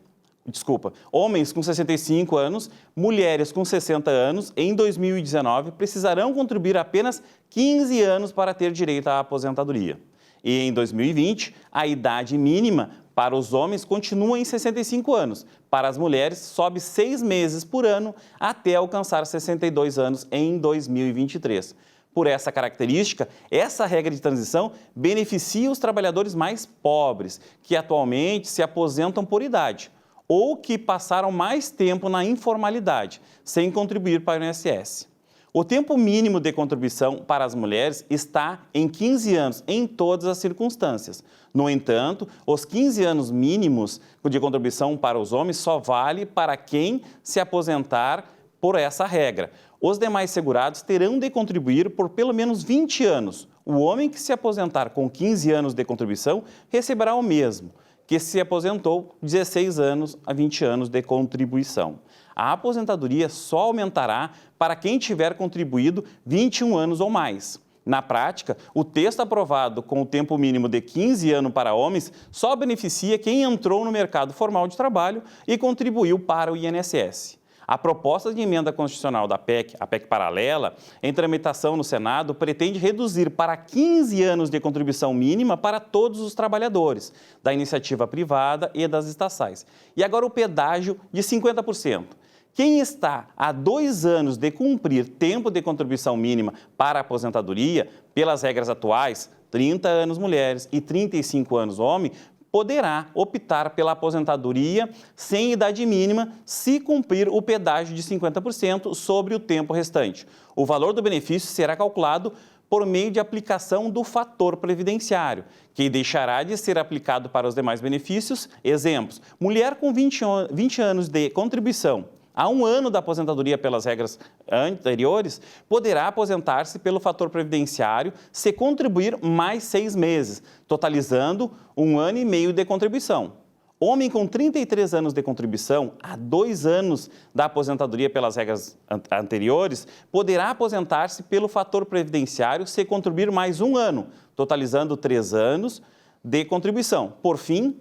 homens com 65 anos, mulheres com 60 anos, em 2019, precisarão contribuir apenas 15 anos para ter direito à aposentadoria. E em 2020, a idade mínima para os homens continua em 65 anos. Para as mulheres, sobe 6 meses por ano até alcançar 62 anos em 2023. Por essa característica, essa regra de transição beneficia os trabalhadores mais pobres, que atualmente se aposentam por idade, ou que passaram mais tempo na informalidade, sem contribuir para o INSS. O tempo mínimo de contribuição para as mulheres está em 15 anos em todas as circunstâncias. No entanto, os 15 anos mínimos de contribuição para os homens só vale para quem se aposentar por essa regra. Os demais segurados terão de contribuir por pelo menos 20 anos. O homem que se aposentar com 15 anos de contribuição receberá o mesmo que se aposentou 16 anos a 20 anos de contribuição. A aposentadoria só aumentará para quem tiver contribuído 21 anos ou mais. Na prática, o texto aprovado com o tempo mínimo de 15 anos para homens só beneficia quem entrou no mercado formal de trabalho e contribuiu para o INSS. A proposta de emenda constitucional da PEC, a PEC paralela, em tramitação no Senado, pretende reduzir para 15 anos de contribuição mínima para todos os trabalhadores, da iniciativa privada e das estatais. E agora o pedágio de 50%. Quem está há 2 anos de cumprir tempo de contribuição mínima para a aposentadoria, pelas regras atuais, 30 anos mulheres e 35 anos homem, poderá optar pela aposentadoria sem idade mínima se cumprir o pedágio de 50% sobre o tempo restante. O valor do benefício será calculado por meio de aplicação do fator previdenciário, que deixará de ser aplicado para os demais benefícios. Exemplos: mulher com 20 anos de contribuição há 1 ano da aposentadoria pelas regras anteriores, poderá aposentar-se pelo fator previdenciário se contribuir mais 6 meses, totalizando 1 ano e meio de contribuição. Homem com 33 anos de contribuição há 2 anos da aposentadoria pelas regras anteriores, poderá aposentar-se pelo fator previdenciário se contribuir mais 1 ano, totalizando 3 anos de contribuição. Por fim,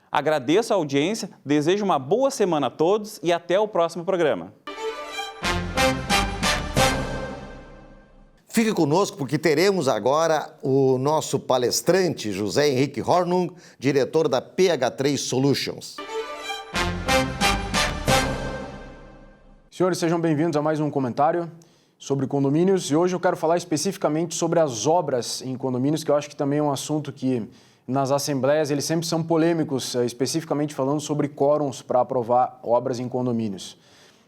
agradeço a audiência, desejo uma boa semana a todos e até o próximo programa. Fique conosco porque teremos agora o nosso palestrante, José Henrique Hornung, diretor da PH3 Solutions. Senhores, sejam bem-vindos a mais um comentário sobre condomínios. E hoje eu quero falar especificamente sobre as obras em condomínios, que eu acho que também é um assunto que nas assembleias eles sempre são polêmicos, especificamente falando sobre quórums para aprovar obras em condomínios.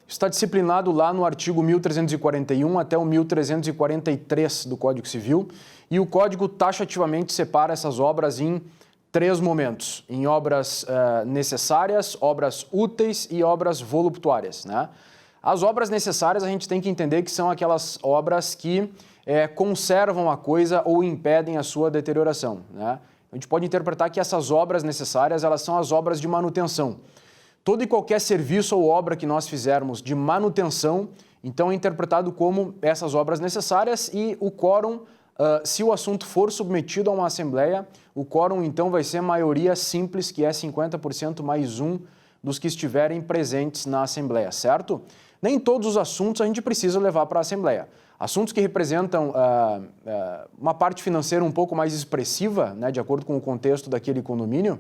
Está disciplinado lá no artigo 1341 até o 1343 do Código Civil, e o Código taxativamente separa essas obras em 3 momentos: em obras necessárias, obras úteis e obras voluptuárias, né? As obras necessárias a gente tem que entender que são aquelas obras que conservam a coisa ou impedem a sua deterioração, né? A gente pode interpretar que essas obras necessárias, elas são as obras de manutenção. Todo e qualquer serviço ou obra que nós fizermos de manutenção, então é interpretado como essas obras necessárias, e o quórum, se o assunto for submetido a uma assembleia, o quórum então vai ser maioria simples, que é 50% mais 1 dos que estiverem presentes na assembleia, certo? Nem todos os assuntos a gente precisa levar para a assembleia. Assuntos que representam uma parte financeira um pouco mais expressiva, né, de acordo com o contexto daquele condomínio,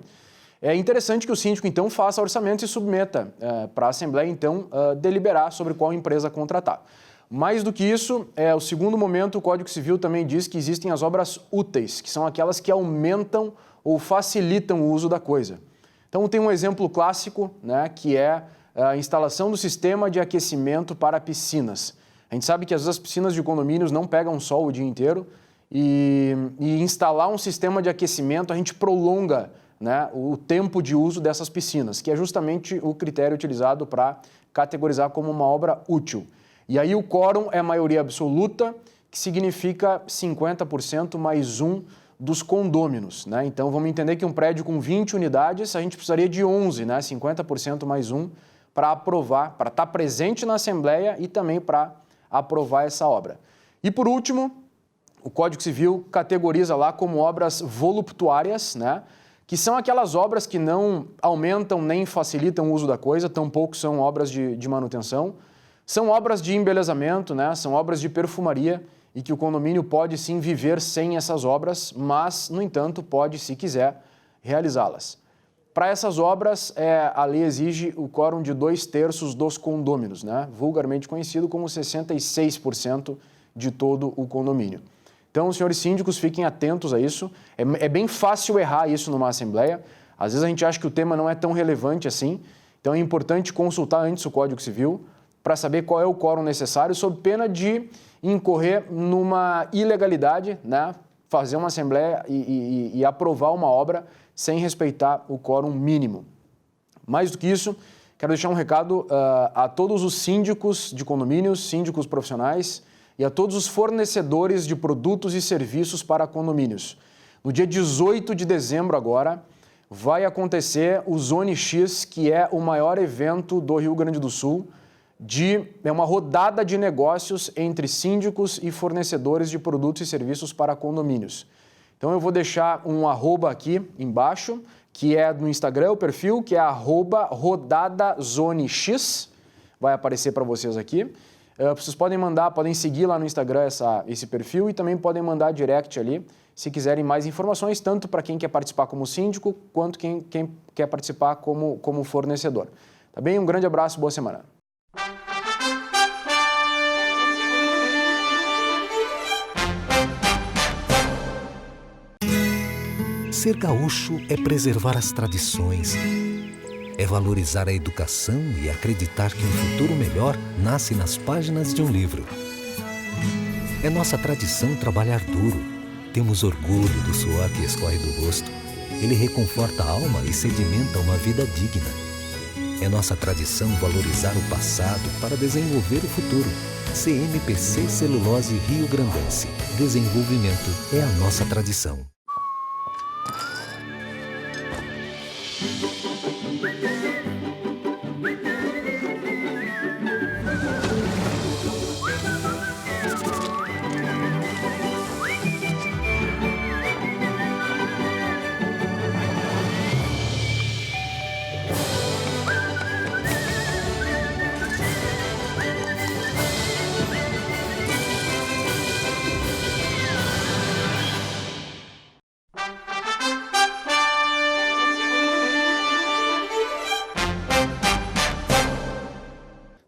é interessante que o síndico, então, faça orçamento e submeta para a Assembleia, então, deliberar sobre qual empresa contratar. Mais do que isso, o segundo momento, o Código Civil também diz que existem as obras úteis, que são aquelas que aumentam ou facilitam o uso da coisa. Então, tem um exemplo clássico, né, que é a instalação do sistema de aquecimento para piscinas. A gente sabe que às vezes as piscinas de condomínios não pegam sol o dia inteiro, e instalar um sistema de aquecimento, a gente prolonga, né, o tempo de uso dessas piscinas, que é justamente o critério utilizado para categorizar como uma obra útil. E aí o quórum é maioria absoluta, que significa 50% mais 1 dos condôminos, né? Então vamos entender que um prédio com 20 unidades, a gente precisaria de 11, né, 50% mais 1, para aprovar, para estar presente na Assembleia e também para aprovar essa obra. E por último, o Código Civil categoriza lá como obras voluptuárias, né, que são aquelas obras que não aumentam nem facilitam o uso da coisa, tampouco são obras de manutenção. São obras de embelezamento, né, são obras de perfumaria, e que o condomínio pode sim viver sem essas obras, mas, no entanto, pode, se quiser, realizá-las. Para essas obras, a lei exige o quórum de 2/3 dos condôminos, né? Vulgarmente conhecido como 66% de todo o condomínio. Então, senhores síndicos, fiquem atentos a isso. É bem fácil errar isso numa assembleia. Às vezes a gente acha que o tema não é tão relevante assim. Então, é importante consultar antes o Código Civil para saber qual é o quórum necessário, sob pena de incorrer numa ilegalidade, né? Fazer uma assembleia e aprovar uma obra sem respeitar o quórum mínimo. Mais do que isso, quero deixar um recado a todos os síndicos de condomínios, síndicos profissionais e a todos os fornecedores de produtos e serviços para condomínios. No dia 18 de dezembro agora, vai acontecer o Zone X, que é o maior evento do Rio Grande do Sul, é uma rodada de negócios entre síndicos e fornecedores de produtos e serviços para condomínios. Então eu vou deixar um @, aqui embaixo, que é no Instagram, o perfil, que é @rodadazonex, vai aparecer para vocês aqui. Vocês podem seguir lá no Instagram esse perfil e também podem mandar direct ali, se quiserem mais informações, tanto para quem quer participar como síndico, quanto quem quer participar como fornecedor. Tá bem? Um grande abraço, boa semana. Ser gaúcho é preservar as tradições, é valorizar a educação e acreditar que um futuro melhor nasce nas páginas de um livro. É nossa tradição trabalhar duro. Temos orgulho do suor que escorre do rosto. Ele reconforta a alma e sedimenta uma vida digna. É nossa tradição valorizar o passado para desenvolver o futuro. CMPC Celulose Rio Grandense. Desenvolvimento é a nossa tradição.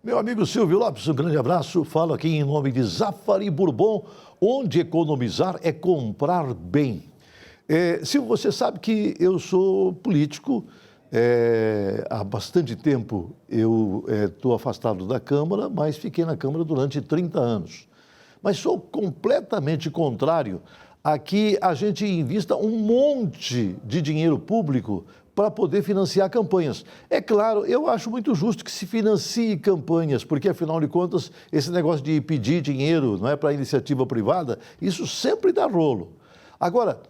Meu amigo Silvio Lopes, um grande abraço. Falo aqui em nome de Zafari Bourbon, onde economizar é comprar bem. Silvio, você sabe que eu sou político. Há bastante tempo eu estou afastado da Câmara, mas fiquei na Câmara durante 30 anos. Mas sou completamente contrário a que a gente invista um monte de dinheiro público para poder financiar campanhas. É claro, eu acho muito justo que se financie campanhas, porque, afinal de contas, esse negócio de pedir dinheiro, não é, para a iniciativa privada, isso sempre dá rolo. Agora,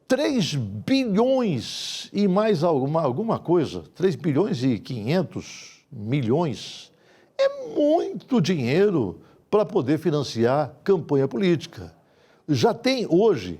3 bilhões e mais alguma coisa, 3 bilhões e 500 milhões, é muito dinheiro para poder financiar campanha política. Já tem hoje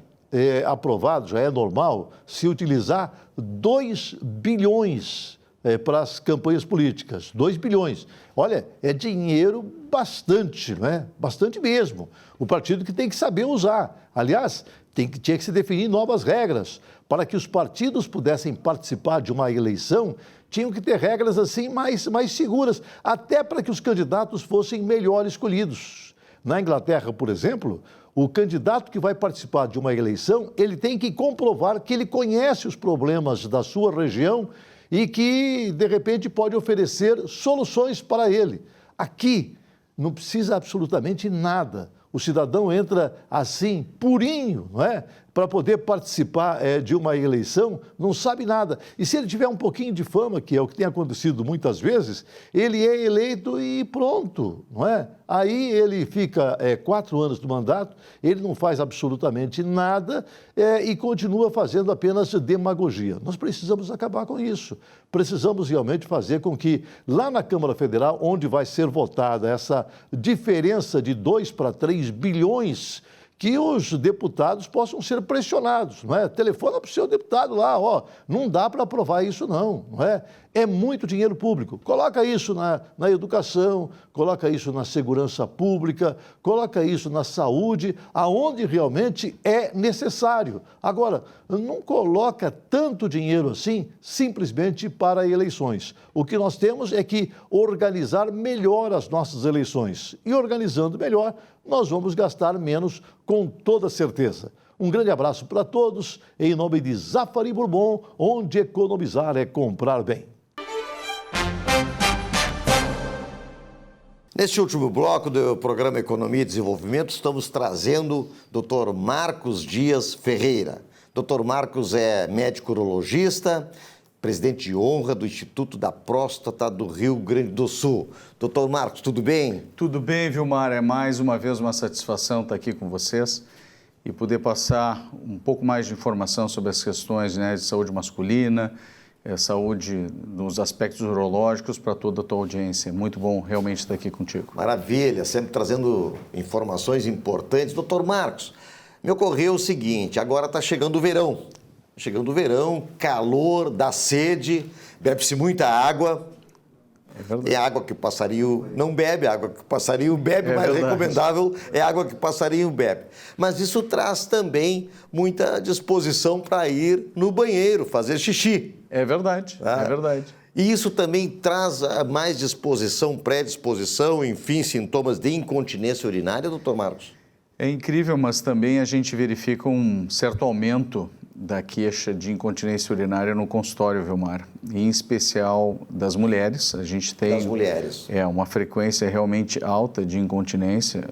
aprovado, já é normal, se utilizar 2 bilhões para as campanhas políticas. 2 bilhões. Olha, é dinheiro bastante, não é? Bastante mesmo. O partido que tem que saber usar. Aliás, tinha que se definir novas regras. Para que os partidos pudessem participar de uma eleição, tinham que ter regras assim mais seguras, até para que os candidatos fossem melhor escolhidos. Na Inglaterra, por exemplo, o candidato que vai participar de uma eleição, ele tem que comprovar que ele conhece os problemas da sua região e que, de repente, pode oferecer soluções para ele. Aqui, não precisa absolutamente nada. O cidadão entra assim, purinho, não é? Para poder participar de uma eleição, não sabe nada. E se ele tiver um pouquinho de fama, que é o que tem acontecido muitas vezes, ele é eleito e pronto, não é? Aí ele fica 4 anos do mandato, ele não faz absolutamente nada e continua fazendo apenas demagogia. Nós precisamos acabar com isso. Precisamos realmente fazer com que lá na Câmara Federal, onde vai ser votada essa diferença de 2 para 3 bilhões, que os deputados possam ser pressionados, não é? Telefona para o seu deputado lá, não dá para aprovar isso não é? É muito dinheiro público. Coloca isso na educação, coloca isso na segurança pública, coloca isso na saúde, aonde realmente é necessário. Agora, não coloca tanto dinheiro assim simplesmente para eleições. O que nós temos é que organizar melhor as nossas eleições. E organizando melhor, nós vamos gastar menos com toda certeza. Um grande abraço para todos, em nome de Zafari Bourbon, onde economizar é comprar bem. Neste último bloco do programa Economia e Desenvolvimento, estamos trazendo o Dr. Marcos Dias Ferreira. Dr. Marcos é médico urologista, presidente de honra do Instituto da Próstata do Rio Grande do Sul. Doutor Marcos, tudo bem? Tudo bem, Vilmar. É mais uma vez uma satisfação estar aqui com vocês e poder passar um pouco mais de informação sobre as questões, né, de saúde masculina, saúde nos aspectos urológicos para toda a tua audiência. Muito bom realmente estar aqui contigo. Maravilha, sempre trazendo informações importantes. Doutor Marcos, me ocorreu o seguinte, agora está chegando o verão. Chegando o verão, calor, dá sede, bebe-se muita água. É verdade. É água que o passarinho não bebe, água que o passarinho bebe, mas recomendável é água que o passarinho bebe. Mas isso traz também muita disposição para ir no banheiro, fazer xixi. É verdade, é verdade. E isso também traz mais disposição, predisposição, enfim, sintomas de incontinência urinária, doutor Marcos? É incrível, mas também a gente verifica um certo aumento da queixa de incontinência urinária no consultório, Vilmar, em especial das mulheres. A gente tem das mulheres. Uma frequência realmente alta de incontinência.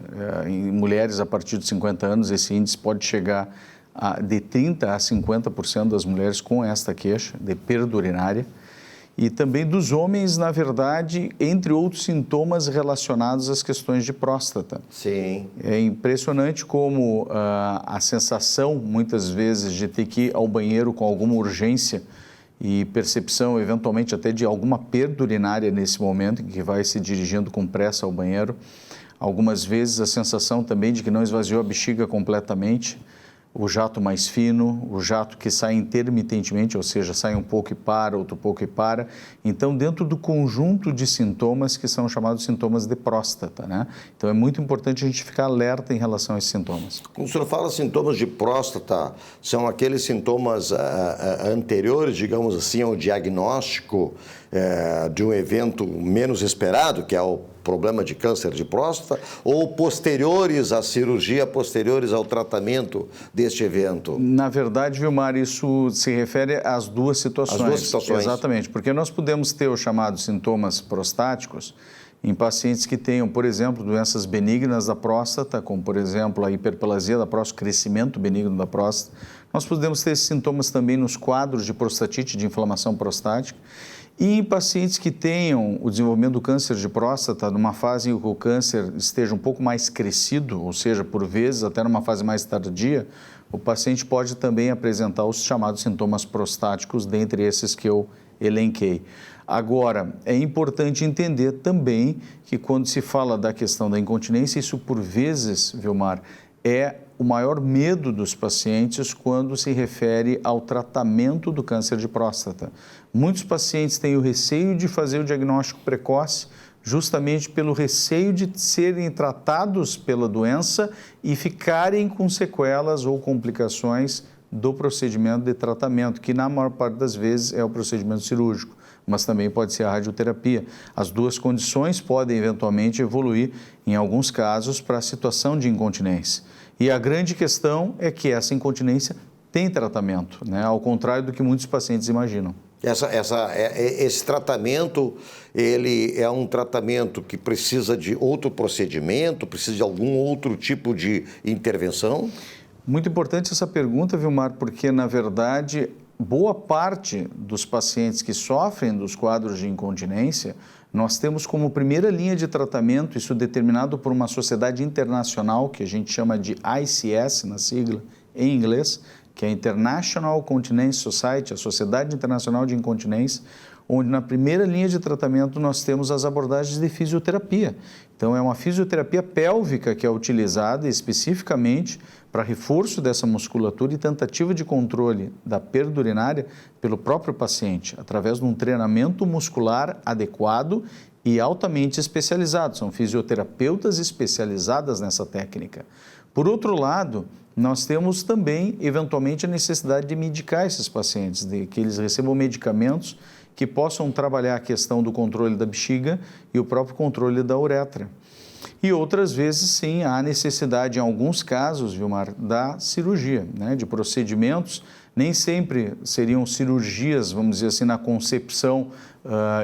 Em mulheres a partir de 50 anos, esse índice pode chegar de 30% a 50% das mulheres com esta queixa de perda urinária. E também dos homens, na verdade, entre outros sintomas relacionados às questões de próstata. Sim. É impressionante como a sensação, muitas vezes, de ter que ir ao banheiro com alguma urgência e percepção, eventualmente, até de alguma perda urinária nesse momento, em que vai se dirigindo com pressa ao banheiro. Algumas vezes a sensação também de que não esvaziou a bexiga completamente, o jato mais fino, o jato que sai intermitentemente, ou seja, sai um pouco e para, outro pouco e para. Então, dentro do conjunto de sintomas que são chamados sintomas de próstata, né? Então, é muito importante a gente ficar alerta em relação a esses sintomas. Quando o senhor fala sintomas de próstata, são aqueles sintomas anteriores, digamos assim, ao diagnóstico de um evento menos esperado, que é o problema de câncer de próstata, ou posteriores à cirurgia, posteriores ao tratamento deste evento? Na verdade, Vilmar, isso se refere às duas situações. As duas situações. Exatamente, porque nós podemos ter os chamados sintomas prostáticos em pacientes que tenham, por exemplo, doenças benignas da próstata, como, por exemplo, a hiperplasia da próstata, crescimento benigno da próstata. Nós podemos ter esses sintomas também nos quadros de prostatite, de inflamação prostática. E em pacientes que tenham o desenvolvimento do câncer de próstata numa fase em que o câncer esteja um pouco mais crescido, ou seja, por vezes até numa fase mais tardia, o paciente pode também apresentar os chamados sintomas prostáticos, dentre esses que eu elenquei. Agora, é importante entender também que quando se fala da questão da incontinência, isso por vezes, Vilmar, é o maior medo dos pacientes quando se refere ao tratamento do câncer de próstata. Muitos pacientes têm o receio de fazer o diagnóstico precoce, justamente pelo receio de serem tratados pela doença e ficarem com sequelas ou complicações do procedimento de tratamento, que na maior parte das vezes é o procedimento cirúrgico, mas também pode ser a radioterapia. As duas condições podem eventualmente evoluir, em alguns casos, para a situação de incontinência. E a grande questão é que essa incontinência tem tratamento, né? Ao contrário do que muitos pacientes imaginam. Esse tratamento, ele é um tratamento que precisa de outro procedimento, precisa de algum outro tipo de intervenção? Muito importante essa pergunta, Vilmar, porque, na verdade, boa parte dos pacientes que sofrem dos quadros de incontinência, nós temos como primeira linha de tratamento, isso determinado por uma sociedade internacional, que a gente chama de ICS, na sigla em inglês, que é a International Continence Society, a Sociedade Internacional de Incontinência, onde na primeira linha de tratamento nós temos as abordagens de fisioterapia. Então, é uma fisioterapia pélvica que é utilizada especificamente para reforço dessa musculatura e tentativa de controle da perda urinária pelo próprio paciente, através de um treinamento muscular adequado e altamente especializado. São fisioterapeutas especializadas nessa técnica. Por outro lado, nós temos também, eventualmente, a necessidade de medicar esses pacientes, de que eles recebam medicamentos que possam trabalhar a questão do controle da bexiga e o próprio controle da uretra. E outras vezes, sim, há necessidade, em alguns casos, Vilmar, da cirurgia, né, de procedimentos. Nem sempre seriam cirurgias, vamos dizer assim, na concepção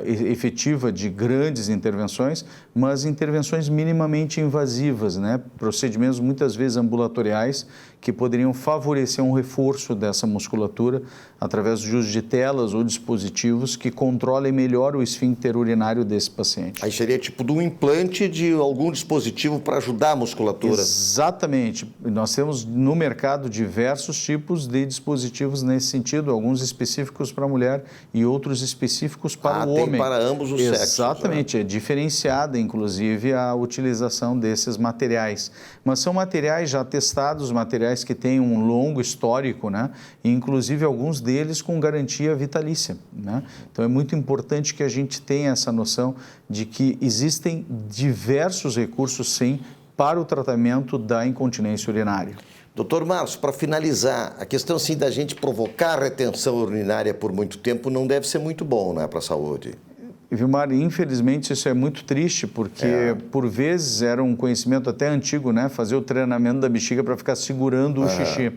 efetiva de grandes intervenções, mas intervenções minimamente invasivas, né? Procedimentos muitas vezes ambulatoriais que poderiam favorecer um reforço dessa musculatura através do uso de telas ou dispositivos que controlem melhor o esfíncter urinário desse paciente. Aí seria tipo de um implante de algum dispositivo para ajudar a musculatura. Exatamente. Nós temos no mercado diversos tipos de dispositivos nesse sentido, alguns específicos para a mulher e outros específicos para o homem. Tem para ambos os sexos. Exatamente. É diferenciada, inclusive, a utilização desses materiais. Mas são materiais já testados, materiais que têm um longo histórico, né? E, inclusive, alguns deles com garantia vitalícia, né? Então, é muito importante que a gente tenha essa noção de que existem diversos recursos, sim, para o tratamento da incontinência urinária. Doutor Márcio, para finalizar, a questão assim da gente provocar retenção urinária por muito tempo não deve ser muito bom, né, para a saúde. Vilmar, infelizmente isso é muito triste, porque por vezes era um conhecimento até antigo, né, fazer o treinamento da bexiga para ficar segurando o xixi.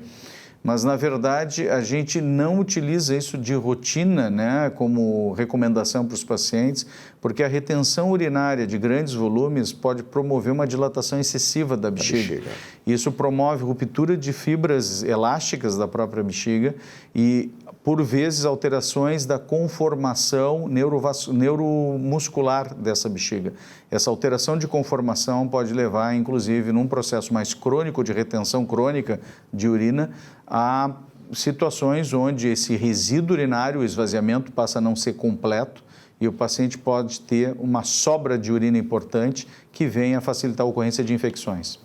Mas, na verdade, a gente não utiliza isso de rotina, né, como recomendação para os pacientes, porque a retenção urinária de grandes volumes pode promover uma dilatação excessiva da bexiga. Isso promove ruptura de fibras elásticas da própria bexiga e, por vezes, alterações da conformação neuromuscular dessa bexiga. Essa alteração de conformação pode levar, inclusive, num processo mais crônico de retenção crônica de urina, a situações onde esse resíduo urinário, o esvaziamento, passa a não ser completo e o paciente pode ter uma sobra de urina importante que venha a facilitar a ocorrência de infecções.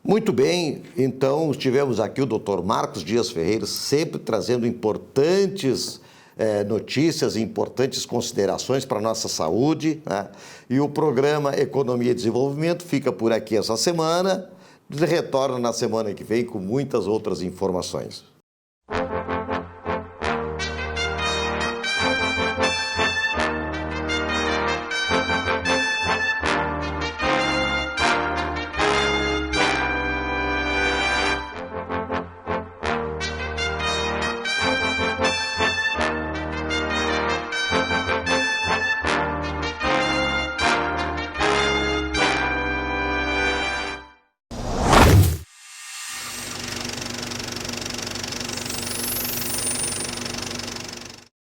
Muito bem, então tivemos aqui o Dr. Marcos Dias Ferreira, sempre trazendo importantes notícias, importantes considerações para a nossa saúde, né? E o programa Economia e Desenvolvimento fica por aqui essa semana, retorna na semana que vem com muitas outras informações.